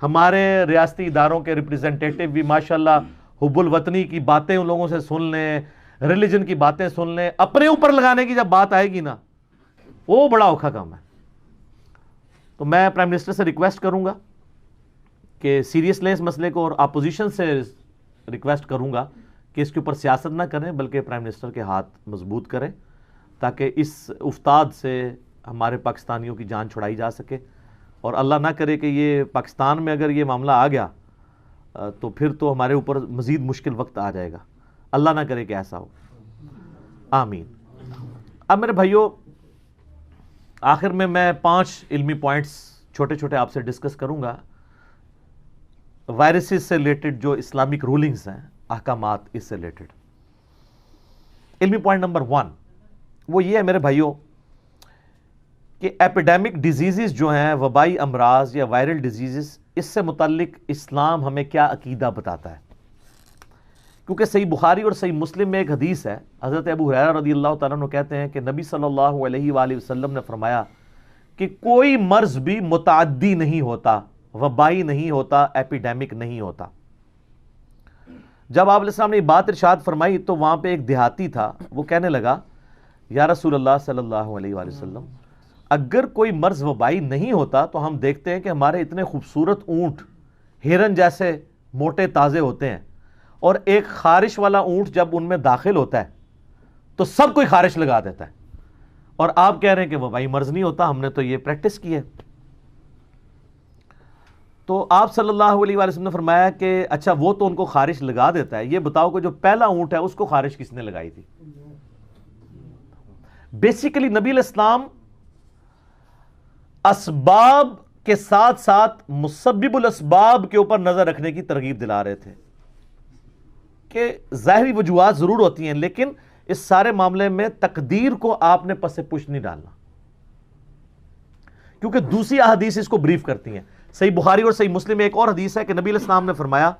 ہمارے ریاستی اداروں کے ریپریزنٹیٹیو بھی ماشاءاللہ حب الوطنی کی باتیں ان لوگوں سے سن لیں, ریلیجن کی باتیں سن لیں. اپنے اوپر لگانے کی جب بات آئے گی نا, وہ بڑا اوکھا کام ہے. تو میں پرائم منسٹر سے ریکویسٹ کروں گا کہ سیریس لیں اس مسئلے کو, اور اپوزیشن سے ریکویسٹ کروں گا کہ اس کے اوپر سیاست نہ کریں بلکہ پرائم منسٹر کے ہاتھ مضبوط کریں تاکہ اس افتاد سے ہمارے پاکستانیوں کی جان چھڑائی جا سکے، اور اللہ نہ کرے کہ یہ پاکستان میں اگر یہ معاملہ آ گیا تو پھر تو ہمارے اوپر مزید مشکل وقت آ جائے گا، اللہ نہ کرے کہ ایسا ہو، آمین۔ اب میرے بھائیوں، آخر میں 5 علمی پوائنٹس چھوٹے چھوٹے آپ سے ڈسکس کروں گا وائرسز سے ریلیٹڈ، جو اسلامک رولنگز ہیں، احکامات اس سے ریلیٹڈ۔ علمی پوائنٹ نمبر 1 وہ یہ ہے میرے بھائیوں کہ ایپیڈیمک ڈیزیزز جو ہیں، وبائی امراض یا وائرل ڈیزیزز، اس سے متعلق اسلام ہمیں کیا عقیدہ بتاتا ہے؟ کیونکہ صحیح بخاری اور صحیح مسلم میں ایک حدیث ہے، حضرت ابو ہریرہ رضی اللہ تعالیٰ عنہ کہتے ہیں کہ نبی صلی اللہ علیہ وآلہ وسلم نے فرمایا کہ کوئی مرض بھی متعدی نہیں ہوتا، وبائی نہیں ہوتا، ایپیڈیمک نہیں ہوتا۔ جب آپ علیہ السلام نے یہ بات ارشاد فرمائی تو وہاں پہ ایک دیہاتی تھا، وہ کہنے لگا یا رسول اللہ صلی اللہ علیہ وآلہ وسلم، اگر کوئی مرض وبائی نہیں ہوتا تو ہم دیکھتے ہیں کہ ہمارے اتنے خوبصورت اونٹ ہرن جیسے موٹے تازے ہوتے ہیں، اور ایک خارش والا اونٹ جب ان میں داخل ہوتا ہے تو سب کوئی خارش لگا دیتا ہے، اور آپ کہہ رہے ہیں کہ وبائی مرض نہیں ہوتا، ہم نے تو یہ پریکٹس کی ہے۔ تو آپ صلی اللہ علیہ وسلم نے فرمایا کہ اچھا وہ تو ان کو خارش لگا دیتا ہے، یہ بتاؤ کہ جو پہلا اونٹ ہے اس کو خارش کس نے لگائی تھی؟ بیسیکلی نبی علیہ السلام اسباب کے ساتھ ساتھ مسبب الاسباب کے اوپر نظر رکھنے کی ترغیب دلا رہے تھے کہ ظاہری وجوہات ضرور ہوتی ہیں لیکن اس سارے معاملے میں تقدیر کو آپ نے پس پش نہیں ڈالنا، کیونکہ دوسری احادیث اس کو بریف کرتی ہیں۔ صحیح بخاری اور صحیح مسلم میں ایک اور حدیث ہے کہ نبی علیہ السلام نے فرمایا،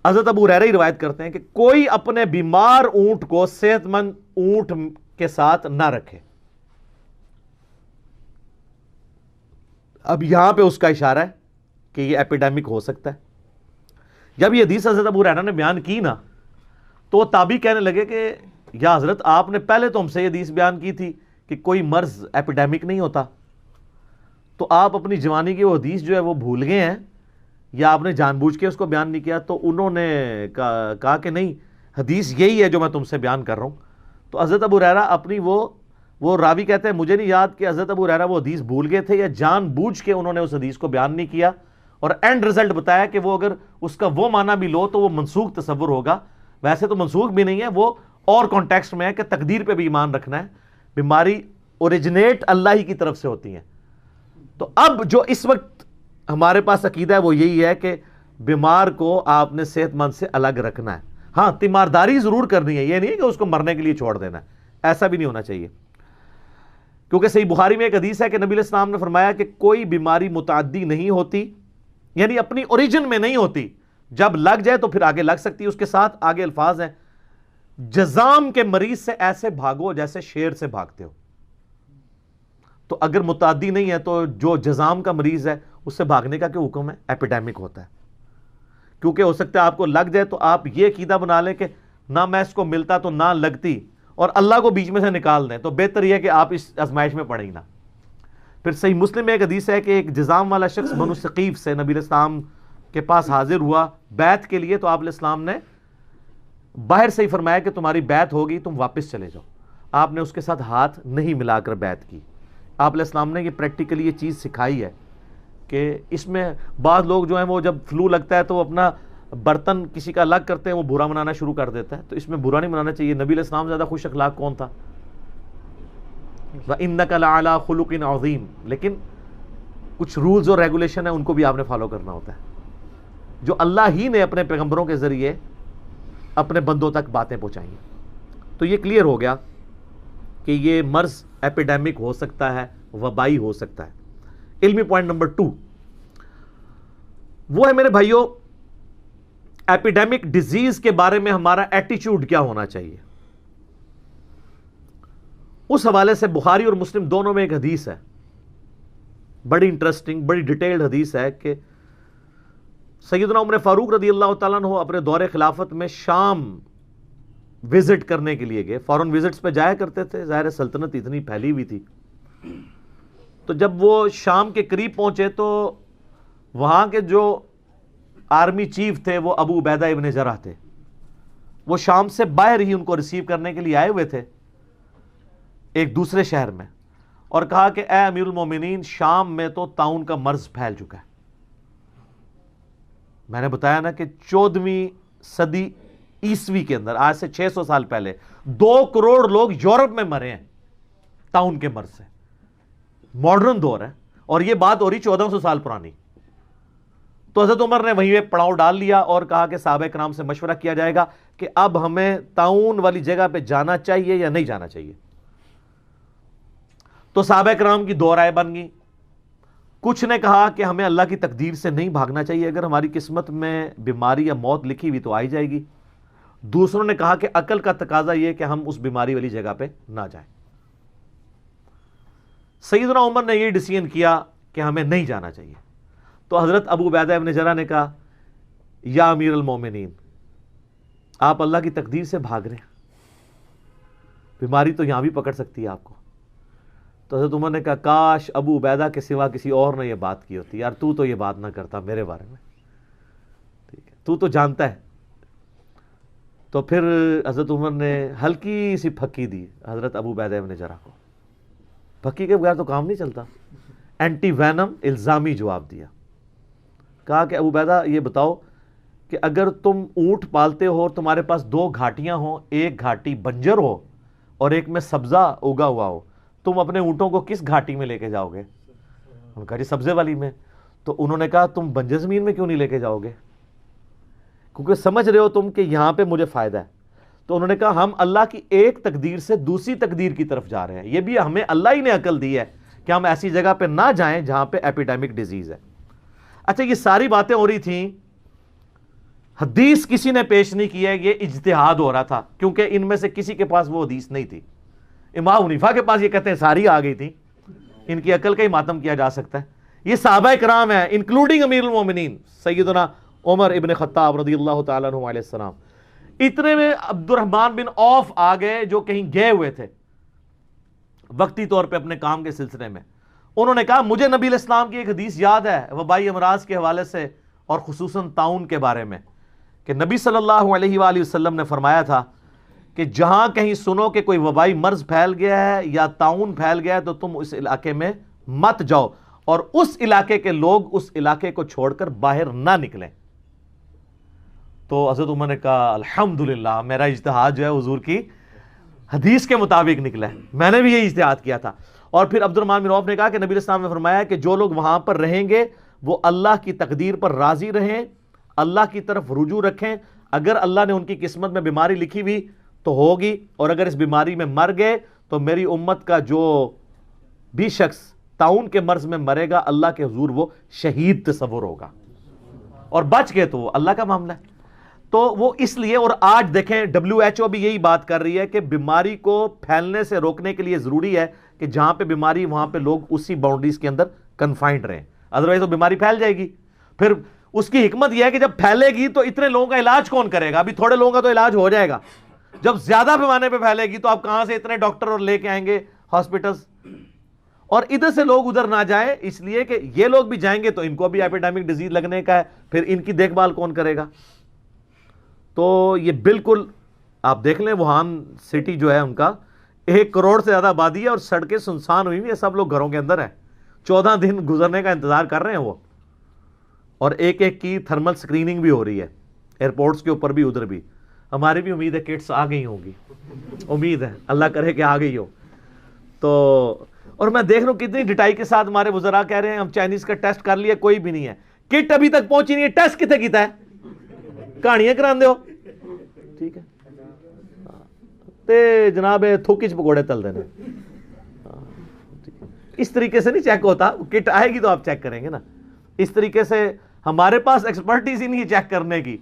حضرت ابو ہریرہ روایت کرتے ہیں کہ کوئی اپنے بیمار اونٹ کو صحت مند اونٹ کے ساتھ نہ رکھے۔ اب یہاں پہ اس کا اشارہ ہے کہ یہ ایپیڈیمک ہو سکتا ہے۔ جب یہ حدیث حضرت ابو ہریرہ نے بیان کی نا تو وہ تابعی کہنے لگے کہ یا حضرت آپ نے پہلے تو ہم سے یہ حدیث بیان کی تھی کہ کوئی مرض ایپیڈیمک نہیں ہوتا، تو آپ اپنی جوانی کی وہ حدیث جو ہے وہ بھول گئے ہیں یا آپ نے جان بوجھ کے اس کو بیان نہیں کیا؟ تو انہوں نے کہا کہ نہیں، حدیث یہی ہے جو میں تم سے بیان کر رہا ہوں۔ تو حضرت ابو ہریرہ اپنی وہ راوی کہتے ہیں مجھے نہیں یاد کہ حضرت ابو ہریرہ وہ حدیث بھول گئے تھے یا جان بوجھ کے انہوں نے اس حدیث کو بیان نہیں کیا، اور اینڈ رزلٹ بتایا کہ وہ اگر اس کا وہ معنی بھی لو تو وہ منسوخ تصور ہوگا۔ ویسے تو منسوخ بھی نہیں ہے، وہ اور کانٹیکسٹ میں ہے کہ تقدیر پہ بھی ایمان رکھنا ہے، بیماری اوریجنیٹ اللہ ہی کی طرف سے ہوتی ہیں۔ تو اب جو اس وقت ہمارے پاس عقیدہ ہے وہ یہی ہے کہ بیمار کو آپ نے صحت مند سے الگ رکھنا ہے۔ ہاں، تیمارداری ضرور کرنی ہے، یہ نہیں ہے کہ اس کو مرنے کے لیے چھوڑ دینا ہے، ایسا بھی نہیں ہونا چاہیے، کیونکہ صحیح بخاری میں ایک حدیث ہے کہ نبی علیہ السلام نے فرمایا کہ کوئی بیماری متعدی نہیں ہوتی، یعنی اپنی اوریجن میں نہیں ہوتی، جب لگ جائے تو پھر آگے لگ سکتی ہے۔ اس کے ساتھ آگے الفاظ ہیں، جزام کے مریض سے ایسے بھاگو جیسے شیر سے بھاگتے ہو۔ تو اگر متعدی نہیں ہے تو جو جزام کا مریض ہے اس سے بھاگنے کا کیوں حکم ہے؟ ایپیڈیمک ہوتا ہے، کیونکہ ہو سکتا ہے آپ کو لگ جائے تو آپ یہ عقیدہ بنا لیں کہ نہ میں اس کو ملتا تو نہ لگتی، اور اللہ کو بیچ میں سے نکال دیں، تو بہتر یہ ہے کہ آپ اس آزمائش میں پڑیں ہی نہ۔ پھر صحیح مسلم میں ایک حدیث ہے کہ ایک جزام والا شخص بنو ثقیف سے نبی علیہ السلام کے پاس حاضر ہوا بیعت کے لیے، تو آپ علیہ السلام نے باہر سے ہی فرمایا کہ تمہاری بیعت ہوگی، تم واپس چلے جاؤ۔ آپ نے اس کے ساتھ ہاتھ نہیں ملا کر بیعت کی۔ آپ علیہ السلام نے یہ پریکٹیکلی یہ چیز سکھائی ہے کہ اس میں بعض لوگ جو ہیں وہ جب فلو لگتا ہے تو اپنا برتن کسی کا الگ کرتے ہیں، وہ برا منانا شروع کر دیتا ہے، تو اس میں برا نہیں منانا چاہیے۔ نبی علیہ السلام زیادہ خوش اخلاق کون تھا؟ وَإِنَّكَ لَعَلَىٰ خُلُقٍ عَظِيمٍ، لیکن کچھ رولز اور ریگولیشن ہیں، ان کو بھی آپ نے فالو کرنا ہوتا ہے، جو اللہ ہی نے اپنے پیغمبروں کے ذریعے اپنے بندوں تک باتیں پہنچائی ہیں۔ تو یہ کلیئر ہو گیا کہ یہ مرض ایپیڈیمک ہو سکتا ہے، وبائی ہو سکتا ہے۔ علمی پوائنٹ نمبر 2 وہ ہے میرے بھائیوں، ایپیڈیمک ڈیزیز کے بارے میں ہمارا ایٹیچیوڈ کیا ہونا چاہیے۔ اس حوالے سے بخاری اور مسلم دونوں میں ایک حدیث ہے، بڑی انٹرسٹنگ، بڑی ڈیٹیلڈ حدیث ہے کہ سیدنا عمر فاروق رضی اللہ تعالیٰ عنہ اپنے دور خلافت میں شام وزٹ کرنے کے لیے گئے، فورن وزٹس پہ جایا کرتے تھے، ظاہر سلطنت اتنی پھیلی ہوئی تھی۔ تو جب وہ شام کے قریب پہنچے تو وہاں کے جو آرمی چیف تھے وہ ابو عبیدہ ابن جرح تھے، وہ شام سے باہر ہی ان کو ریسیو کرنے کے لیے آئے ہوئے تھے ایک دوسرے شہر میں، اور کہا کہ اے امیر المومنین، شام میں تو طاعون کا مرض پھیل چکا ہے۔ میں نے بتایا نا کہ 14ویں صدی عیسوی کے اندر، آج سے 600 سال پہلے 2 کروڑ لوگ یورپ میں مرے ہیں طاعون کے مرض سے۔ ماڈرن دور ہے، اور یہ بات ہو رہی 1400 سال پرانی۔ تو حضرت عمر نے وہیں پہ پڑاؤ ڈال لیا اور کہا کہ صحابہ کرام سے مشورہ کیا جائے گا کہ اب ہمیں طاعون والی جگہ پہ جانا چاہیے یا نہیں جانا چاہیے۔ تو صحابہ کرام کی 2 رائے بن گئی۔ کچھ نے کہا کہ ہمیں اللہ کی تقدیر سے نہیں بھاگنا چاہیے، اگر ہماری قسمت میں بیماری یا موت لکھی ہوئی تو آئی جائے گی۔ دوسروں نے کہا کہ عقل کا تقاضا یہ کہ ہم اس بیماری والی جگہ پہ نہ جائیں۔ سیدنا عمر نے یہ ڈیسیژن کیا کہ ہمیں نہیں جانا چاہیے۔ تو حضرت ابو عبیدہ ابن جرح نے کہا یا امیر المومنین، آپ اللہ کی تقدیر سے بھاگ رہے ہیں، بیماری تو یہاں بھی پکڑ سکتی ہے آپ کو۔ تو حضرت عمر نے کہا کاش ابو عبیدہ کے سوا کسی اور نے یہ بات کی ہوتی، یار تو یہ بات نہ کرتا میرے بارے میں، ٹھیک ہے، تو جانتا ہے۔ تو پھر حضرت عمر نے ہلکی سی پھکی دی حضرت ابو عبیدہ ابن جرح کو۔ پھکی کے بغیر تو کام نہیں چلتا، اینٹی وینم الزامی جواب دیا۔ کہا کہ ابو عبیدہ یہ بتاؤ کہ اگر تم اونٹ پالتے ہو اور تمہارے پاس 2 گھاٹیاں ہوں، ایک گھاٹی بنجر ہو اور ایک میں سبزہ اگا ہوا ہو، تم اپنے اونٹوں کو کس گھاٹی میں لے کے جاؤ گے؟ انہوں نے کہا جی سبزے والی میں۔ تو انہوں نے کہا تم بنجر زمین میں کیوں نہیں لے کے جاؤ گے؟ کیونکہ سمجھ رہے ہو تم کہ یہاں پہ مجھے فائدہ ہے۔ تو انہوں نے کہا ہم اللہ کی ایک تقدیر سے دوسری تقدیر کی طرف جا رہے ہیں، یہ بھی ہمیں اللہ ہی نے عقل دی ہے کہ ہم ایسی جگہ پہ نہ جائیں جہاں پہ ایپیڈیمک ڈیزیز ہے۔ اچھا یہ ساری باتیں ہو رہی تھیں، حدیث کسی نے پیش نہیں کی ہے، یہ اجتہاد ہو رہا تھا، کیونکہ ان میں سے کسی کے پاس وہ حدیث نہیں تھی۔ امام حنیفہ کے پاس یہ کہتے ہیں ساری آ گئی تھی، ان کی عقل کا ہی ماتم کیا جا سکتا ہے۔ یہ صحابہ کرام ہیں انکلوڈنگ امیر المومنین سیدنا عمر ابن خطاب رضی اللہ تعالیٰ عنہ علیہ السلام۔ اتنے میں عبد الرحمن بن عوف آ گئے جو کہیں گئے ہوئے تھے وقتی طور پہ اپنے کام کے سلسلے میں۔ انہوں نے کہا مجھے نبی علیہ السلام کی ایک حدیث یاد ہے وبائی امراض کے حوالے سے اور خصوصاً طاعون کے بارے میں، کہ نبی صلی اللہ علیہ وآلہ وسلم نے فرمایا تھا کہ جہاں کہیں سنو کہ کوئی وبائی مرض پھیل گیا ہے یا طاعون پھیل گیا ہے تو تم اس علاقے میں مت جاؤ، اور اس علاقے کے لوگ اس علاقے کو چھوڑ کر باہر نہ نکلیں۔ تو حضرت عمر نے کہا الحمدللہ میرا اجتہاد جو ہے حضور کی حدیث کے مطابق نکلا ہے، میں نے بھی یہ اجتہاد کیا تھا۔ اور پھر عبد الرحمن بن عوف نے کہا کہ نبی علیہ السلام نے فرمایا کہ جو لوگ وہاں پر رہیں گے وہ اللہ کی تقدیر پر راضی رہیں، اللہ کی طرف رجوع رکھیں، اگر اللہ نے ان کی قسمت میں بیماری لکھی ہوئی تو ہوگی، اور اگر اس بیماری میں مر گئے تو میری امت کا جو بھی شخص طاعون کے مرض میں مرے گا اللہ کے حضور وہ شہید تصور ہوگا، اور بچ گئے تو وہ اللہ کا معاملہ ہے۔ تو وہ اس لیے، اور آج دیکھیں WHO بھی یہی بات کر رہی ہے کہ بیماری کو پھیلنے سے روکنے کے لیے ضروری ہے کہ جہاں پہ بیماری وہاں پہ لوگ اسی باؤنڈریز کے اندر کنفائنڈ رہیں، ادروائز تو بیماری پھیل جائے گی۔ پھر اس کی حکمت یہ ہے کہ جب پھیلے گی تو اتنے لوگوں کا علاج کون کرے گا؟ ابھی تھوڑے لوگوں کا تو علاج ہو جائے گا، جب زیادہ پیمانے پہ پھیلے گی تو آپ کہاں سے اتنے ڈاکٹر اور لے کے آئیں گے ہاسپٹلز؟ اور ادھر سے لوگ ادھر نہ جائیں، اس لیے کہ یہ لوگ بھی جائیں گے تو ان کو بھی ایپیڈیمک ڈیزیز لگنے کا ہے، پھر ان کی دیکھ بھال کون کرے گا؟ تو یہ بالکل آپ دیکھ لیں ووہان سٹی جو ہے ان کا 1 کروڑ سے زیادہ آبادی ہے اور سڑکیں سنسان ہوئی ہیں، سب لوگ گھروں کے اندر ہیں، 14 دن گزرنے کا انتظار کر رہے ہیں وہ، اور ایک کی تھرمل سکریننگ بھی ہو رہی ہے ایئرپورٹس کے اوپر بھی ادھر بھی۔ ہماری بھی امید ہے کٹس آ گئی ہوں گی، امید ہے اللہ کرے کہ آ گئی ہو۔ تو اور میں دیکھ رہا ہوں کتنی ڈٹائی کے ساتھ ہمارے وزراء کہہ رہے ہیں ہم چائنیز کا ٹیسٹ کر لیا، کوئی بھی نہیں ہے، کٹ ابھی تک پہنچی نہیں ہے، ٹیسٹ کتنے کیتا ہے؟ کہانیاں کران دے ہو، ٹھیک ہے، تے جناب تھوکی چ پکوڑے تل دینے، اس طریقے سے نہیں چیک ہوتا، کٹ آئے گی تو آپ چیک کریں گے نا۔ اس طریقے سے ہمارے پاس ایکسپرٹیز ہی نہیں ہے چیک کرنے کی،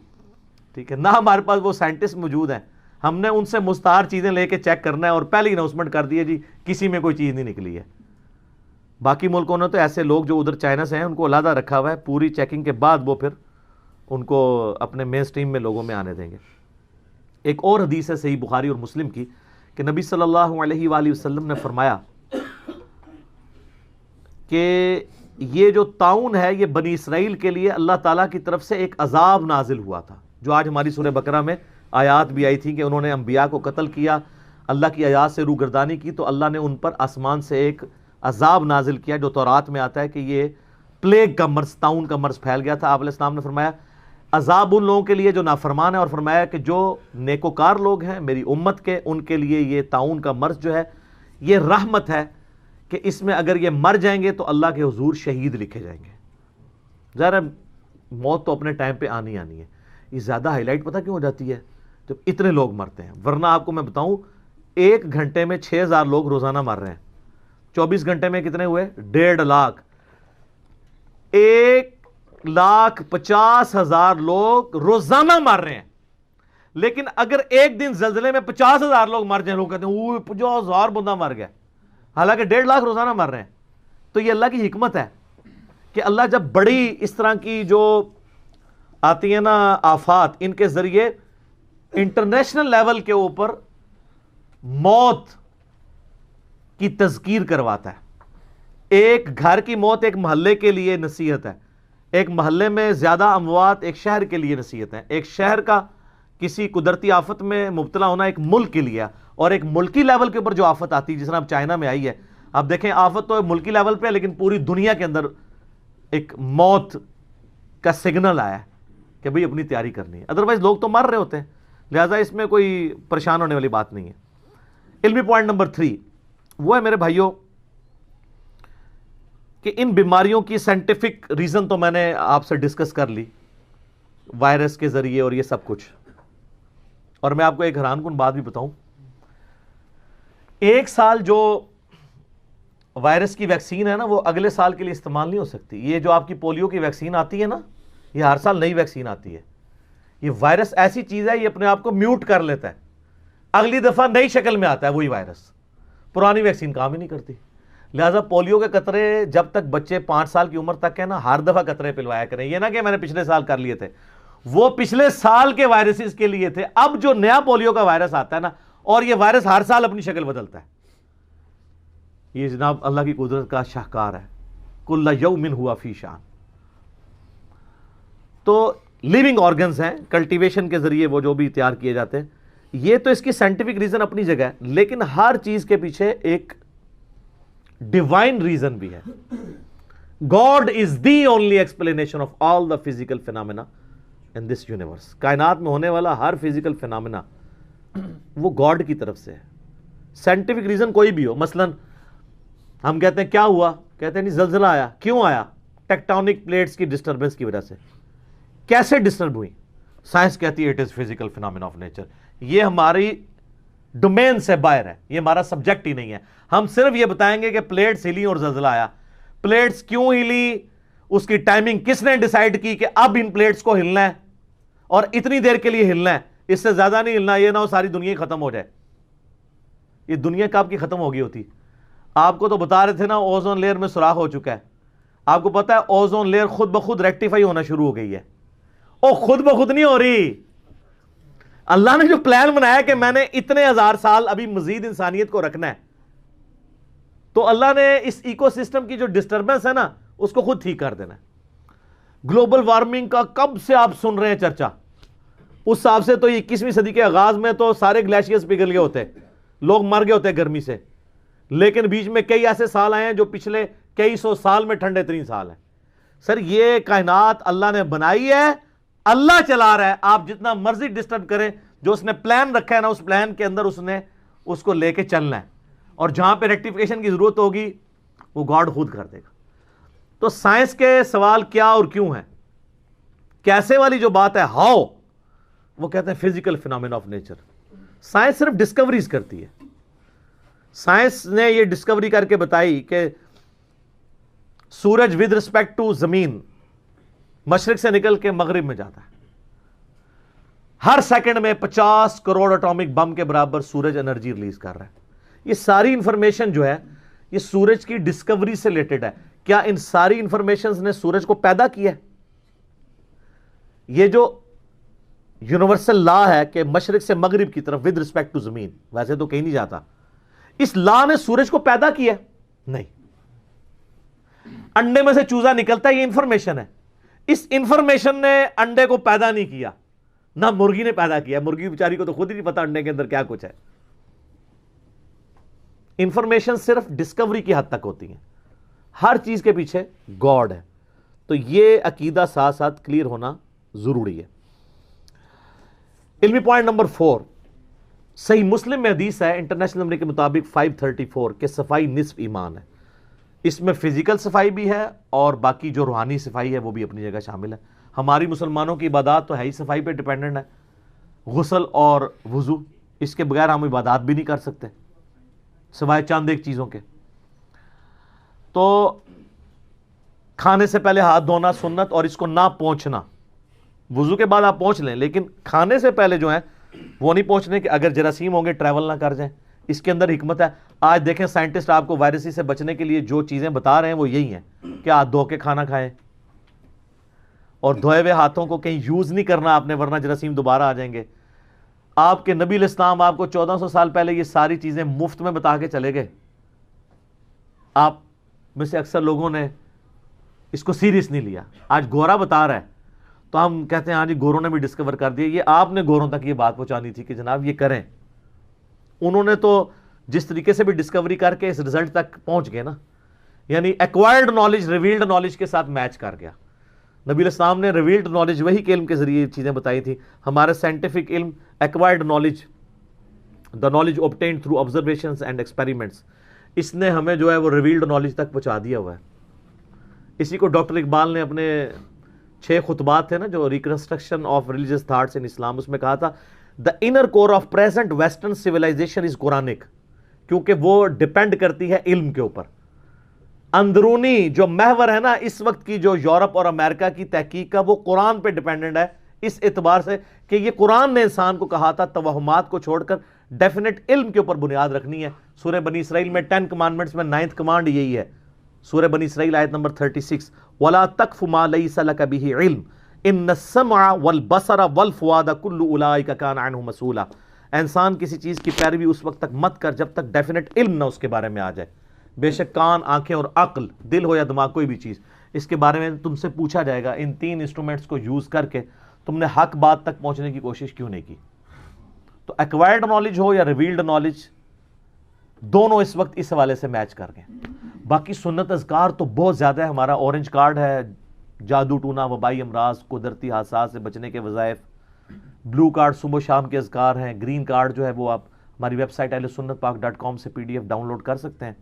ٹھیک ہے، نہ ہمارے پاس وہ سائنٹسٹ موجود ہیں، ہم نے ان سے مستعار چیزیں لے کے چیک کرنا ہے اور پہلے ہی اناؤنسمنٹ کر دیے جی کسی میں کوئی چیز نہیں نکلی ہے۔ باقی ملکوں نے تو ایسے لوگ جو ادھر چائنا سے ہیں ان کو علیحدہ رکھا ہوا ہے، پوری چیکنگ کے بعد وہ پھر ان کو اپنے مین سٹریم میں لوگوں میں آنے دیں گے۔ ایک اور حدیث ہے صحیح بخاری اور مسلم کی کہ نبی صلی اللہ علیہ وآلہ وسلم نے فرمایا کہ یہ جو طاعون ہے یہ بنی اسرائیل کے لیے اللہ تعالیٰ کی طرف سے ایک عذاب نازل ہوا تھا، جو آج ہماری سورہ بقرہ میں آیات بھی آئی تھیں کہ انہوں نے انبیاء کو قتل کیا، اللہ کی آیات سے روگردانی کی، تو اللہ نے ان پر آسمان سے ایک عذاب نازل کیا جو تورات میں آتا ہے کہ یہ پلیگ کا مرض، طاعون کا مرض پھیل گیا تھا۔ آپ علیہ السلام نے فرمایا عذاب ان لوگوں کے لیے جو نافرمان ہے، اور فرمایا کہ جو نیکوکار لوگ ہیں میری امت کے، ان کے لیے یہ طاعون کا مرض جو ہے یہ رحمت ہے کہ اس میں اگر یہ مر جائیں گے تو اللہ کے حضور شہید لکھے جائیں گے۔ ظاہر ہے موت تو اپنے ٹائم پہ آنی ہے، یہ زیادہ ہائی لائٹ پتہ کیوں ہو جاتی ہے جب اتنے لوگ مرتے ہیں؟ ورنہ آپ کو میں بتاؤں 1 گھنٹے میں 6000 لوگ روزانہ مر رہے ہیں، 24 گھنٹے میں کتنے ہوئے؟ 1.5 لاکھ، 1,50,000 لوگ روزانہ مر رہے ہیں۔ لیکن اگر ایک دن زلزلے میں 50,000 لوگ مر جائیں، لوگ کہتے ہیں اوہ 50,000 بندہ مر گیا، حالانکہ 1.5 لاکھ روزانہ مر رہے ہیں۔ تو یہ اللہ کی حکمت ہے کہ اللہ جب بڑی اس طرح کی جو آتی ہیں نا آفات، ان کے ذریعے انٹرنیشنل لیول کے اوپر موت کی تذکیر کرواتا ہے۔ ایک گھر کی موت ایک محلے کے لیے نصیحت ہے، ایک محلے میں زیادہ اموات ایک شہر کے لیے نصیحت ہے، ایک شہر کا کسی قدرتی آفت میں مبتلا ہونا ایک ملک کے لیے، اور ایک ملکی لیول کے اوپر جو آفت آتی ہے جس طرح اب چائنا میں آئی ہے، اب دیکھیں آفت تو ملکی لیول پہ ہے لیکن پوری دنیا کے اندر ایک موت کا سگنل آیا ہے کہ بھئی اپنی تیاری کرنی ہے، ادروائز لوگ تو مر رہے ہوتے ہیں، لہٰذا اس میں کوئی پریشان ہونے والی بات نہیں ہے۔ علمی پوائنٹ نمبر 3 وہ ہے میرے بھائیوں کہ ان بیماریوں کی سائنٹیفک ریزن تو میں نے آپ سے ڈسکس کر لی، وائرس کے ذریعے اور یہ سب کچھ، اور میں آپ کو ایک حیران کن بات بھی بتاؤں، 1 سال جو وائرس کی ویکسین ہے نا وہ اگلے سال کے لیے استعمال نہیں ہو سکتی۔ یہ جو آپ کی پولیو کی ویکسین آتی ہے نا، یہ ہر سال نئی ویکسین آتی ہے۔ یہ وائرس ایسی چیز ہے یہ اپنے آپ کو میوٹ کر لیتا ہے، اگلی دفعہ نئی شکل میں آتا ہے وہی وائرس، پرانی ویکسین کام ہی نہیں کرتی۔ لہٰذا پولیو کے قطرے جب تک بچے 5 سال کی عمر تک ہے نا ہر دفعہ قطرے پلوایا کریں، یہ نہ کہ میں نے پچھلے سال کر لیے تھے، وہ پچھلے سال کے وائرسز کے لیے تھے۔ اب جو نیا پولیو کا وائرس آتا ہے نا، اور یہ وائرس ہر سال اپنی شکل بدلتا ہے، یہ جناب اللہ کی قدرت کا شاہکار ہے، کل یوم ہوا فی شان۔ تو لیونگ آرگنز ہیں، کلٹیویشن کے ذریعے وہ جو بھی تیار کیے جاتے ہیں، یہ تو اس کی سائنٹیفک ریزن اپنی جگہ ہے، لیکن ہر چیز کے پیچھے ایک ڈیوائن ریزن بھی ہے۔ God is the only explanation of all the physical phenomena in this universe. کائنات میں ہونے والا ہر فزیکل فینامنا وہ گاڈ کی طرف سے ہے۔ سائنٹیفک ریزن کوئی بھی ہو، مثلا ہم کہتے ہیں کیا ہوا، کہتے ہیں نہیں زلزلہ آیا، کیوں آیا؟ ٹیکٹونک پلیٹس کی ڈسٹربنس کی وجہ سے۔ کیسے ڈسٹرب ہوئی؟ سائنس کہتی ہے it is physical phenomena of nature, یہ ہماری ڈومین سے باہر ہے، یہ ہمارا سبجیکٹ ہی نہیں ہے۔ ہم صرف یہ بتائیں گے کہ پلیٹس ہلی اور زلزلہ آیا۔ پلیٹس کیوں ہلی، اس کی ٹائمنگ کس نے ڈیسائیڈ کی کہ اب ان پلیٹس کو ہلنا ہے اور اتنی دیر کے لیے ہلنا ہے، اس سے زیادہ نہیں ہلنا، یہ نہ ہو ساری دنیا ہی ختم ہو جائے۔ یہ دنیا کب کی ختم ہو گئی ہوتی؟ آپ کو تو بتا رہے تھے نا اوزون لیئر میں سوراخ ہو چکا ہے، آپ کو پتا ہے اوزون لیئر خود بخود ریکٹیفائی ہونا شروع ہو گئی ہے۔ او خود بخود نہیں ہو رہی، اللہ نے جو پلان بنایا کہ میں نے اتنے 1000 سال ابھی مزید انسانیت کو رکھنا ہے، تو اللہ نے اس ایکو سسٹم کی جو ڈسٹربنس ہے نا اس کو خود ٹھیک کر دینا ہے۔ گلوبل وارمنگ کا کب سے آپ سن رہے ہیں چرچا، اس حساب سے تو 21ویں صدی کے آغاز میں تو سارے گلیشیئرز پگھل گئے ہوتے، لوگ مر گئے ہوتے گرمی سے، لیکن بیچ میں کئی ایسے سال آئے ہیں جو پچھلے کئی 100 سال میں ٹھنڈے ترین سال ہیں۔ سر یہ کائنات اللہ نے بنائی ہے، اللہ چلا رہا ہے، آپ جتنا مرضی ڈسٹرب کریں، جو اس نے پلان رکھا ہے نا اس پلان کے اندر اس نے اس کو لے کے چلنا ہے، اور جہاں پہ ریکٹیفیکیشن کی ضرورت ہوگی وہ گاڈ خود کر دے گا۔ تو سائنس کے سوال کیا اور کیوں ہے، کیسے والی جو بات ہے ہاؤ، وہ کہتے ہیں physical phenomena of nature. Science صرف ڈسکوریز کرتی ہے۔ سائنس نے یہ ڈسکوری کر کے بتائی کہ سورج ود رسپیکٹ ٹو زمین مشرق سے نکل کے مغرب میں جاتا ہے، ہر سیکنڈ میں 50 کروڑ اٹامک بم کے برابر سورج انرجی ریلیز کر رہا ہے۔ یہ ساری انفارمیشن جو ہے یہ سورج کی ڈسکوری سے ریلیٹڈ ہے۔ کیا ان ساری انفارمیشنز نے سورج کو پیدا کیا ہے؟ یہ جو یونیورسل لا ہے کہ مشرق سے مغرب کی طرف ود رسپیکٹ ٹو زمین، ویسے تو کہیں نہیں جاتا، اس لا نے سورج کو پیدا کیا؟ نہیں۔ انڈے میں سے چوزا نکلتا ہے، یہ انفارمیشن ہے۔ اس انفارمیشن نے انڈے کو پیدا نہیں کیا، نہ مرغی نے پیدا کیا، مرغی بیچاری کو تو خود ہی نہیں پتا انڈے کے اندر کیا کچھ ہے. انفارمیشن صرف ڈسکوری کی حد تک ہوتی ہے، ہر چیز کے پیچھے گاڈ ہے. تو یہ عقیدہ ساتھ ساتھ کلیئر ہونا ضروری ہے. علمی پوائنٹ نمبر 4، صحیح مسلم میں حدیث ہے انٹرنیشنل نمبر کے مطابق 534 کہ صفائی نصف ایمان ہے. اس میں فزیکل صفائی بھی ہے اور باقی جو روحانی صفائی ہے وہ بھی اپنی جگہ شامل ہے. ہماری مسلمانوں کی عبادات تو ہے ہی صفائی پہ ڈیپینڈنٹ ہے، غسل اور وضو، اس کے بغیر ہم عبادات بھی نہیں کر سکتے سوائے چند ایک چیزوں کے. تو کھانے سے پہلے ہاتھ دھونا سنت، اور اس کو نہ پہنچنا. وضو کے بعد آپ پہنچ لیں لیکن کھانے سے پہلے جو ہیں وہ نہیں پہنچنے، کہ اگر جراثیم ہوں گے ٹریول نہ کر جائیں. اس کے اندر حکمت ہے. آج دیکھیں سائنٹسٹ آپ کو وائرسی سے بچنے کے لیے جو چیزیں بتا رہے ہیں وہ یہی ہیں کہ ہاتھ دھو کے کھانا کھائیں اور دھوئے ہوئے ہاتھوں کو کہیں یوز نہیں کرنا آپ نے، ورنہ جراثیم دوبارہ آ جائیں گے. آپ کے نبی علیہ السلام آپ کو 1400 سال پہلے یہ ساری چیزیں مفت میں بتا کے چلے گئے. آپ میں سے اکثر لوگوں نے اس کو سیریس نہیں لیا. آج گورا بتا رہا ہے تو ہم کہتے ہیں ہاں جی گوروں نے بھی ڈسکور کر دیا. یہ آپ نے گوروں تک یہ بات پہنچانی تھی کہ جناب یہ کریں. انہوں نے تو جس طریقے سے بھی ڈسکوری کر کے اس رزلٹ تک پہنچ گئے نا، یعنی ایکوائرڈ نالج ریویلڈ نالج کے ساتھ میچ کر گیا. نبی علیہ السلام نے ریویلڈ نالج وہی کے علم کے ذریعے چیزیں بتائی تھی. ہمارا سائنٹیفک علم acquired knowledge, the knowledge obtained through observations and experiments، اس نے ہمیں جو ہے وہ ریویلڈ نالج تک پہنچا دیا ہوا ہے. اسی کو ڈاکٹر اقبال نے اپنے 6 خطبات تھے نا جو reconstruction of religious thoughts in Islam, اس میں کہا تھا the inner core of present western civilisation is Quranic, کیونکہ وہ ڈیپینڈ کرتی ہے علم کے اوپر. اندرونی جو محور ہے نا اس وقت کی جو یورپ اور امریکہ کی تحقیق کا، وہ قرآن پہ ڈیپینڈنٹ ہے اس اعتبار سے کہ یہ قرآن نے انسان کو کہا تھا توہمات کو چھوڑ کر ڈیفینٹ علم کے اوپر بنیاد رکھنی ہے. سورہ بنی اسرائیل میں 10 کمانڈمنٹس میں 9th کمانڈ یہی ہے. سورہ بنی اسرائیل آیت نمبر 36، وَلَا تَقْفُ مَا لَيْسَ لَكَ بِهِ عِلْمٌ إِنَّ السَّمْعَ وَالْبَصَرَ وَالْفُؤَادَ كُلُّ أُولَٰئِكَ كَانَ عَنْهُ مَسْئُولًا. انسان کسی چیز کی پیروی اس وقت تک مت کر جب تک ڈیفینٹ علم نہ اس کے بارے میں آ جائے. بے شک کان، آنکھیں اور عقل، دل ہو یا دماغ، کوئی بھی چیز، اس کے بارے میں تم سے پوچھا جائے گا. ان 3 انسٹرومنٹس کو یوز کر کے تم نے حق بات تک پہنچنے کی کوشش کیوں نہیں کی؟ تو ایکوائرڈ نالج ہو یا ریویلڈ نالج، دونوں اس وقت اس حوالے سے میچ کر گئے. باقی سنت اذکار تو بہت زیادہ ہے. ہمارا اورنج کارڈ ہے جادو ٹونا، وبائی امراض، قدرتی حادثات سے بچنے کے وظائف. بلو کارڈ صبح شام کے اذکار ہیں. گرین کارڈ جو ہے وہ آپ ہماری ویب سائٹ ahlsunnatpak.com سے PDF ڈاؤن لوڈ کر سکتے ہیں.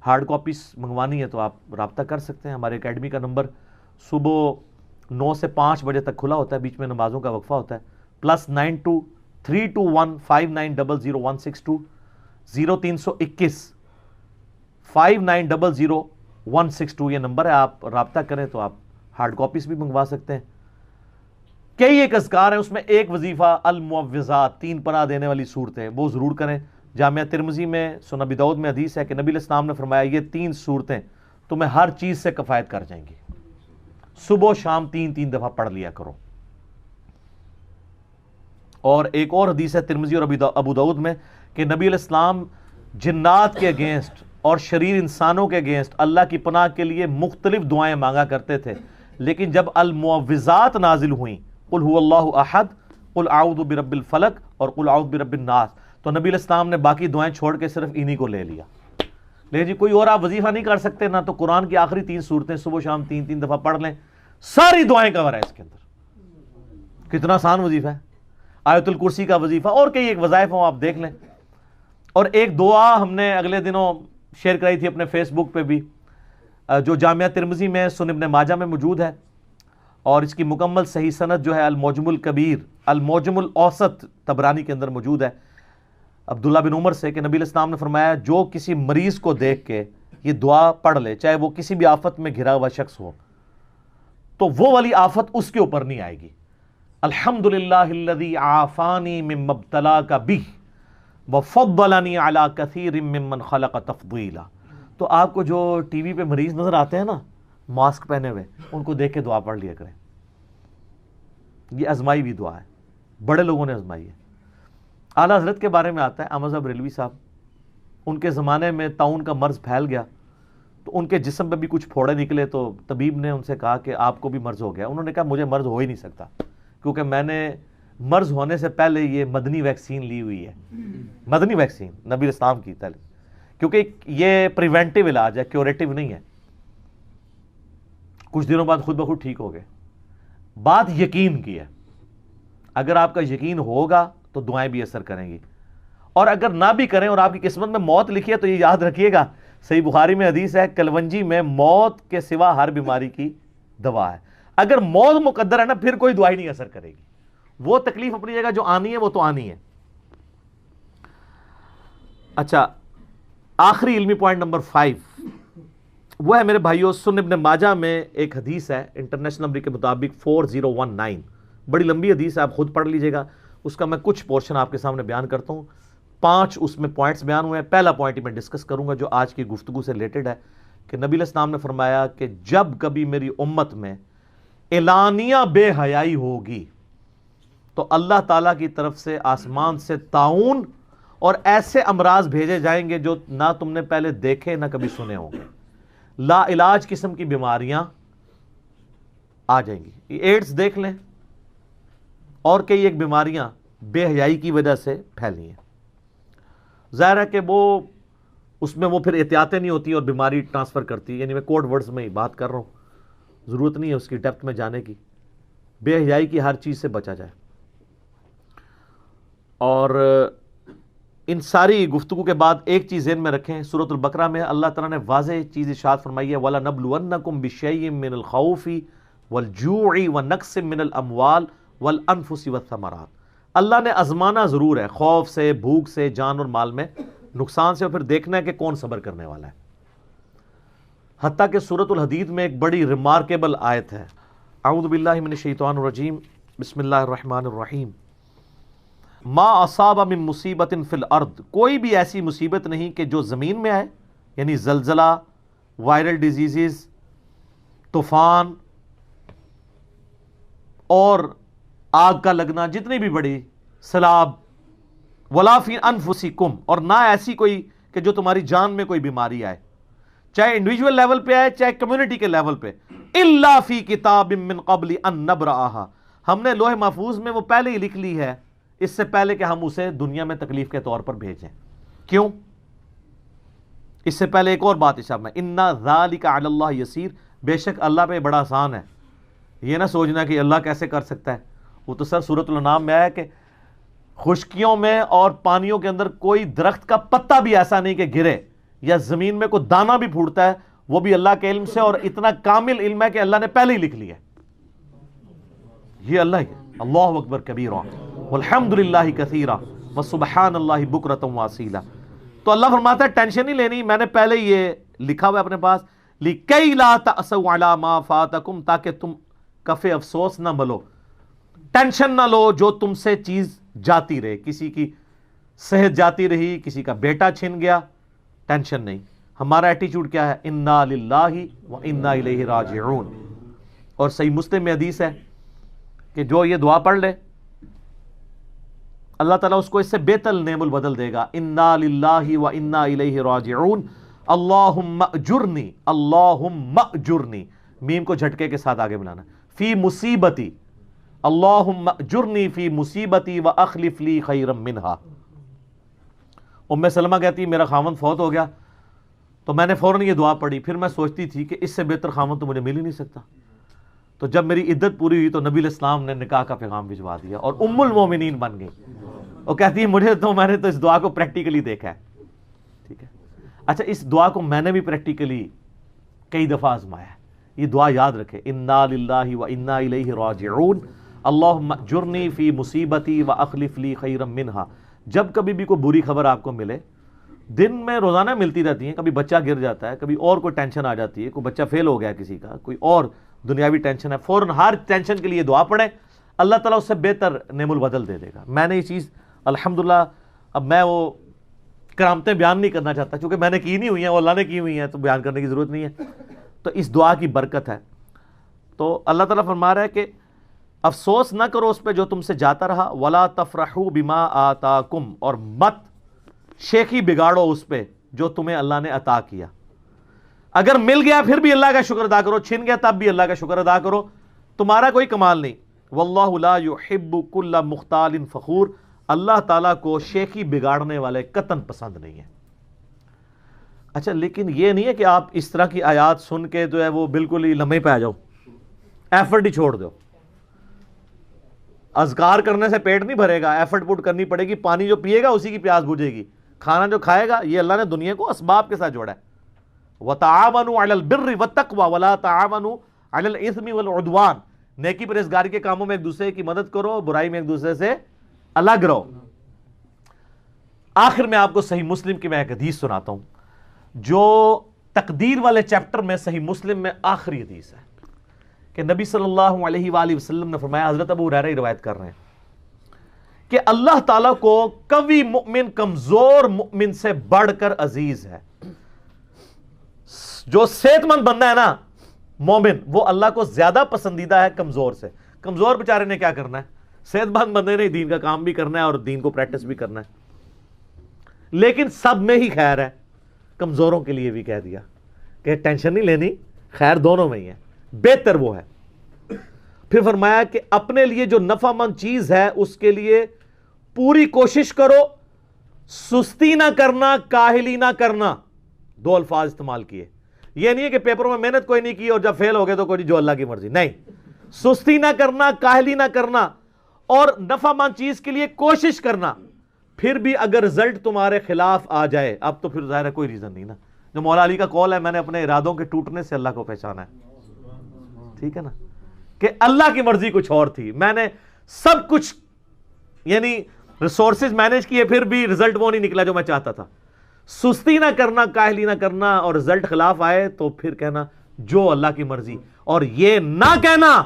ہارڈ کاپیز منگوانی ہے تو آپ رابطہ کر سکتے ہیں. ہمارے اکیڈمی کا نمبر صبح 9 سے 5 بجے تک کھلا ہوتا ہے، بیچ میں نمازوں کا وقفہ ہوتا ہے. +92 321 5900 162 0321 5900 یہ نمبر ہے. آپ رابطہ کریں تو آپ ہارڈ کاپیز بھی منگوا سکتے ہیں. کئی ایک اذکار ہیں، اس میں ایک وظیفہ المعوذات، 3 پناہ دینے والی صورتیں، وہ ضرور کریں. جامعہ ترمذی میں، سنن ابی داؤد میں حدیث ہے کہ نبی علیہ السلام نے فرمایا یہ 3 صورتیں تمہیں ہر چیز سے کفایت کر جائیں گی. صبح و شام 3 دفعہ پڑھ لیا کرو. اور ایک اور حدیث ہے ترمذی اور ابو داؤد میں کہ نبی علیہ السلام جنات کے اگینسٹ اور شریر انسانوں کے اگینسٹ اللہ کی پناہ کے لیے مختلف دعائیں مانگا کرتے تھے. لیکن جب المعوذات نازل ہوئیں، قل هو اللہ احد، قل اعوذ برب الفلق اور قل اعوذ برب الناس، تو نبی علیہ السلام نے باقی دعائیں چھوڑ کے صرف انہی کو لے لیا. لیکن جی کوئی اور آپ وظیفہ نہیں کر سکتے نا، تو قرآن کی آخری 3 صورتیں صبح شام 3 دفعہ پڑھ لیں، ساری دعائیں کور ہے اس کے اندر. کتنا آسان وظیفہ ہے. آیت الکرسی کا وظیفہ اور کئی ایک وظائف ہوں، آپ دیکھ لیں. اور ایک دعا ہم نے اگلے دنوں شیئر کرائی تھی اپنے فیس بک پہ بھی، جو جامعہ ترمذی میں، سنن ابن ماجہ میں موجود ہے، اور اس کی مکمل صحیح سند جو ہے المعجم الکبیر، المعجم الاوسط طبرانی کے اندر موجود ہے، عبداللہ بن عمر سے کہ نبی علیہ السلام نے فرمایا جو کسی مریض کو دیکھ کے یہ دعا پڑھ لے، چاہے وہ کسی بھی آفت میں گھرا ہوا شخص ہو، تو وہ والی آفت اس کے اوپر نہیں آئے گی. الحمدللہ الذی عافانی مما ابتلاک بہ وفضلنی علی کثیر ممن خلق تفضیلا. تو آپ کو جو ٹی وی پہ مریض نظر آتے ہیں نا ماسک پہنے ہوئے، ان کو دیکھ کے دعا پڑھ لیا کریں. یہ ازمائی بھی دعا ہے، بڑے لوگوں نے ازمائی ہے. اعلیٰ حضرت کے بارے میں آتا ہے، احمد صاحب بریلوی صاحب، ان کے زمانے میں طاعون کا مرض پھیل گیا تو ان کے جسم پہ بھی کچھ پھوڑے نکلے، تو طبیب نے ان سے کہا کہ آپ کو بھی مرض ہو گیا. انہوں نے کہا مجھے مرض ہو ہی نہیں سکتا، کیونکہ میں نے مرض ہونے سے پہلے یہ مدنی ویکسین لی ہوئی ہے، مدنی ویکسین نبی اسلام کی تعلیم، کیونکہ یہ پریونٹیو علاج ہے، کیوریٹیو نہیں ہے. کچھ دنوں بعد خود بخود ٹھیک ہو گئے. بات یقین کی ہے، اگر آپ کا یقین ہوگا تو دعائیں بھی اثر کریں گی، اور اگر نہ بھی کریں اور آپ کی قسمت میں موت لکھی ہے تو یہ یاد رکھیے گا، صحیح بخاری میں حدیث ہے کلونجی میں موت کے سوا ہر بیماری کی دوا ہے. اگر موت مقدر ہے نا پھر کوئی دوائی نہیں اثر کرے گی. وہ تکلیف اپنی جگہ جو آنی ہے وہ تو آنی ہے. اچھا، آخری علمی پوائنٹ نمبر 5 وہ ہے میرے بھائیوں، سنن ابن ماجہ میں ایک حدیث ہے انٹرنیشنل نمبر کے مطابق 4019، بڑی لمبی حدیث ہے، آپ خود پڑھ لیجئے گا. اس کا میں کچھ پورشن آپ کے سامنے بیان کرتا ہوں. 5 اس میں پوائنٹس بیان ہوئے ہیں. پہلا پوائنٹ ہی میں ڈسکس کروں گا جو آج کی گفتگو سے ریلیٹڈ ہے، کہ نبی علیہ السلام نے فرمایا کہ جب کبھی میری امت میں اعلانیہ بے حیائی ہوگی تو اللہ تعالیٰ کی طرف سے آسمان سے طاعون اور ایسے امراض بھیجے جائیں گے جو نہ تم نے پہلے دیکھے نہ کبھی سنے ہوں گے. لا علاج قسم کی بیماریاں آ جائیں گی. ایڈز دیکھ لیں اور کئی ایک بیماریاں بے حیائی کی وجہ سے پھیلی ہیں. ظاہر ہے کہ وہ اس میں وہ پھر احتیاطیں نہیں ہوتی اور بیماری ٹرانسفر کرتی، یعنی میں کوڈ ورڈز میں ہی بات کر رہا ہوں، ضرورت نہیں ہے اس کی ڈیپتھ میں جانے کی. بے حیائی کی ہر چیز سے بچا جائے. اور ان ساری گفتگو کے بعد ایک چیز ذہن میں رکھیں، سورۃ البقرہ میں اللہ تعالیٰ نے واضح چیز ارشاد فرمائی ہے وَلَنَبْلُوَنَّكُمْ بِشَيْءٍ مِّنَ الْخَوْفِ وَالْجُوعِ وَنَقْصٍ مِّنَ الْأَمْوَالِ وَالْأَنفُسِ وَالثَّمَرَاتِ. اللہ نے آزمانا ضرور ہے، خوف سے، بھوک سے، جان اور مال میں نقصان سے، اور پھر دیکھنا ہے کہ کون صبر کرنے والا ہے. حتیٰ کہ سورۃ الحدید میں ایک بڑی ریمارکیبل آیت ہے. اعوذ باللہ من الشیطان الرجیم، بسم اللہ الرحمن الرحیم. ما اصاب من مصیبت فی الارض، کوئی بھی ایسی مصیبت نہیں کہ جو زمین میں آئے، یعنی زلزلہ، وائرل ڈیزیزز، طوفان اور آگ کا لگنا، جتنی بھی بڑی، سیلاب، ولا فی انفسکم، اور نہ ایسی کوئی کہ جو تمہاری جان میں کوئی بیماری آئے، چاہے انڈیویجول لیول پہ آئے چاہے کمیونٹی کے لیول پہ، الا فی کتاب من قبل ان نبرأھا، ہم نے لوح محفوظ میں وہ پہلے ہی لکھ لی ہے اس سے پہلے کہ ہم اسے دنیا میں تکلیف کے طور پر بھیجیں. کیوں؟ اس سے پہلے ایک اور بات ارشاد میں انا ذالک علی اللہ یسیر، بے شک اللہ پہ بڑا آسان ہے. یہ نہ سوچنا کہ اللہ کیسے کر سکتا ہے، وہ تو سر سورۃ الانعام میں آیا کہ خشکیوں میں اور پانیوں کے اندر کوئی درخت کا پتا بھی ایسا نہیں کہ گرے، یا زمین میں کوئی دانہ بھی پھوٹتا ہے، وہ بھی اللہ کے علم سے، اور اتنا کامل علم ہے کہ اللہ نے پہلے ہی لکھ لیا. یہ اللہ ہی ہے. اللہ اکبر کبیرا والحمد للہ کثیرا وسبحان اللہ بکرۃ واصیلا. تو اللہ فرماتا ہے ٹینشن نہیں لینی، میں نے پہلے یہ لکھا ہوا ہے اپنے پاس، لِكَيْ لَا تَأْسَوْا عَلَى مَا فَاتَكُمْ، تاکہ تم کفِ افسوس نہ ملو، ٹینشن نہ لو جو تم سے چیز جاتی رہے. کسی کی صحت جاتی رہی، کسی کا بیٹا چھن گیا، ٹینشن نہیں. ہمارا ایٹیچیوڈ کیا ہے؟ اِنَّا لِلَّهِ وَإِنَّا إِلَيْهِ رَاجِعُونَ. اور صحیح مسلم میں حدیث ہے کہ جو یہ دعا پڑھ لے اللہ تعالیٰ اس کو اس سے بہتر نعم البدل دے گا. اِنَّا لِلَّهِ وَإِنَّا إِلَيْهِ رَاجِعُونَ. اللہم اجرنی، اللہم اجرنی، میم کو جھٹکے کے ساتھ آگے بلانا، فی مصیبتی، اللہم اجرنی فی مصیبتی واخلف لی خیرا منہا. ام سلمہ کہتی میرا خاوند فوت ہو گیا تو میں نے فوراً یہ دعا پڑھی، پھر میں سوچتی تھی کہ اس سے بہتر خاوند تو مجھے مل ہی نہیں سکتا. تو جب میری عدت پوری ہوئی تو نبی علیہ السلام نے نکاح کا پیغام بھجوا دیا اور ام المومنین بن گئی. وہ کہتی ہے میں نے تو اس دعا کو پریکٹیکلی دیکھا ہے. ٹھیک ہے، اچھا اس دعا کو میں نے بھی پریکٹیکلی کئی دفعہ آزمایا ہے. یہ دعا یاد رکھے، انا للہ و انا الیہ راجعون، اللہم اجرنی فی مصیبتی واخلف لی خیرا منہا. جب کبھی بھی کوئی بری خبر آپ کو ملے، دن میں روزانہ ملتی رہتی ہیں، کبھی بچہ گر جاتا ہے، کبھی اور کوئی ٹینشن آ جاتی ہے، کوئی بچہ فیل ہو گیا کسی کا، کوئی اور دنیاوی ٹینشن ہے، فوراً ہر ٹینشن کے لیے دعا پڑھیں، اللہ تعالیٰ اس سے بہتر نعم البدل دے دے گا. میں نے یہ چیز الحمدللہ، اب میں وہ کرامتیں بیان نہیں کرنا چاہتا چونکہ میں نے کی نہیں ہوئی ہیں، وہ اللہ نے کی ہوئی ہیں، تو بیان کرنے کی ضرورت نہیں ہے. تو اس دعا کی برکت ہے. تو اللہ تعالیٰ فرما رہا ہے کہ افسوس نہ کرو اس پہ جو تم سے جاتا رہا، ولا تفرحوا بما آتاکم، اور مت شیخی بگاڑو اس پہ جو تمہیں اللہ نے عطا کیا. اگر مل گیا پھر بھی اللہ کا شکر ادا کرو، چھن گیا تب بھی اللہ کا شکر ادا کرو. تمہارا کوئی کمال نہیں، واللہ لا یحب کل مختال فخور، اللہ تعالیٰ کو شیخی بگاڑنے والے قطعاً پسند نہیں ہے۔ اچھا لیکن یہ نہیں ہے کہ آپ اس طرح کی آیات سن کے جو ہے وہ بالکل ہی لمحے پہ آ جاؤ، ایفرٹ ہی چھوڑ دو۔ اذکار کرنے سے پیٹ نہیں بھرے گا، ایفرٹ پٹ کرنی پڑے گی، پانی جو پیے گا اسی کی پیاس بجھے گی، کھانا جو کھائے گا، یہ اللہ نے دنیا کو اسباب کے ساتھ جوڑا ہے۔ وَتَعَاوَنُوا عَلَى الْبِرِّ وَالتَّقْوَى وَلَا تَعَاوَنُوا عَلَى الْإِثْمِ وَالْعُدْوَانِ، نیکی پرہیزگاری کے کاموں میں ایک دوسرے کی مدد کرو، برائی میں ایک دوسرے سے الگ رہو۔ آخر میں آپ کو صحیح مسلم کی میں ایک حدیث سناتا ہوں، جو تقدیر والے چیپٹر میں صحیح مسلم میں آخری حدیث ہے، کہ نبی صلی اللہ علیہ وآلہ وسلم نے فرمایا، حضرت ابو ہریرہ روایت کر رہے ہیں کہ اللہ تعالیٰ کو قوی مؤمن کمزور مؤمن سے بڑھ کر عزیز ہے۔ جو صحت مند بندہ ہے نا مومن، وہ اللہ کو زیادہ پسندیدہ ہے کمزور سے۔ کمزور بیچارے نے کیا کرنا ہے؟ صحت مند بندے نے دین کا کام بھی کرنا ہے اور دین کو پریکٹس بھی کرنا ہے، لیکن سب میں ہی خیر ہے۔ کمزوروں کے لیے بھی کہہ دیا کہ ٹینشن نہیں لینی، خیر دونوں میں ہی ہے، بہتر وہ ہے۔ پھر فرمایا کہ اپنے لیے جو نفع مند چیز ہے اس کے لیے پوری کوشش کرو، سستی نہ کرنا، کاہلی نہ کرنا۔ دو الفاظ استعمال کیے، یہ نہیں ہے کہ پیپروں میں محنت کوئی نہیں کی اور جب فیل ہو گئے تو کوئی جو اللہ کی مرضی، نہیں، سستی نہ کرنا، کاہلی نہ کرنا، اور نفع مند چیز کے لیے کوشش کرنا۔ پھر بھی اگر رزلٹ تمہارے خلاف آ جائے، اب تو پھر ظاہر ہے کوئی ریزن نہیں نا، جو مولا علی کا قول ہے، میں نے اپنے ارادوں کے ٹوٹنے سے اللہ کو پہچانا ہے، ٹھیک ہے نا، کہ اللہ کی مرضی کچھ اور تھی، میں نے سب کچھ یعنی ریسورسز مینج کیے، پھر بھی رزلٹ وہ نہیں نکلا جو میں چاہتا تھا۔ سستی نہ کرنا، کاہلی نہ کرنا، اور رزلٹ خلاف آئے تو پھر کہنا جو اللہ کی مرضی، اور یہ نہ کہنا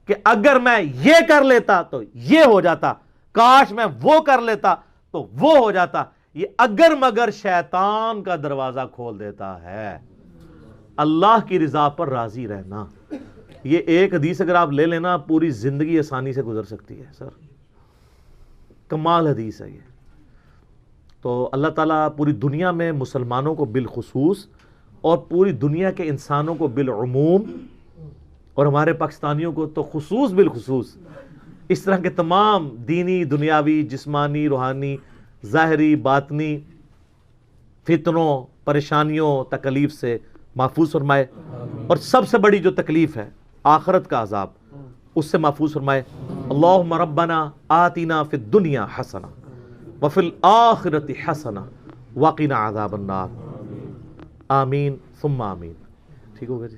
کہ اگر میں یہ کر لیتا تو یہ ہو جاتا، کاش میں وہ کر لیتا تو وہ ہو جاتا۔ یہ اگر مگر شیطان کا دروازہ کھول دیتا ہے۔ اللہ کی رضا پر راضی رہنا، یہ ایک حدیث اگر آپ لے لینا پوری زندگی آسانی سے گزر سکتی ہے۔ سر کمال حدیث ہے یہ۔ تو اللہ تعالیٰ پوری دنیا میں مسلمانوں کو بالخصوص اور پوری دنیا کے انسانوں کو بالعموم، اور ہمارے پاکستانیوں کو تو خصوص بالخصوص، اس طرح کے تمام دینی، دنیاوی، جسمانی، روحانی، ظاہری، باطنی فتنوں، پریشانیوں، تکلیف سے محفوظ فرمائے، اور سب سے بڑی جو تکلیف ہے آخرت کا عذاب، اس سے محفوظ فرمائے۔ اللہم ربنا آتنا فی الدنیا حسنہ وفی الآخرۃ حسنہ وقنا عذاب النار، آمین ثم آمین۔ ٹھیک ہوگا جی؟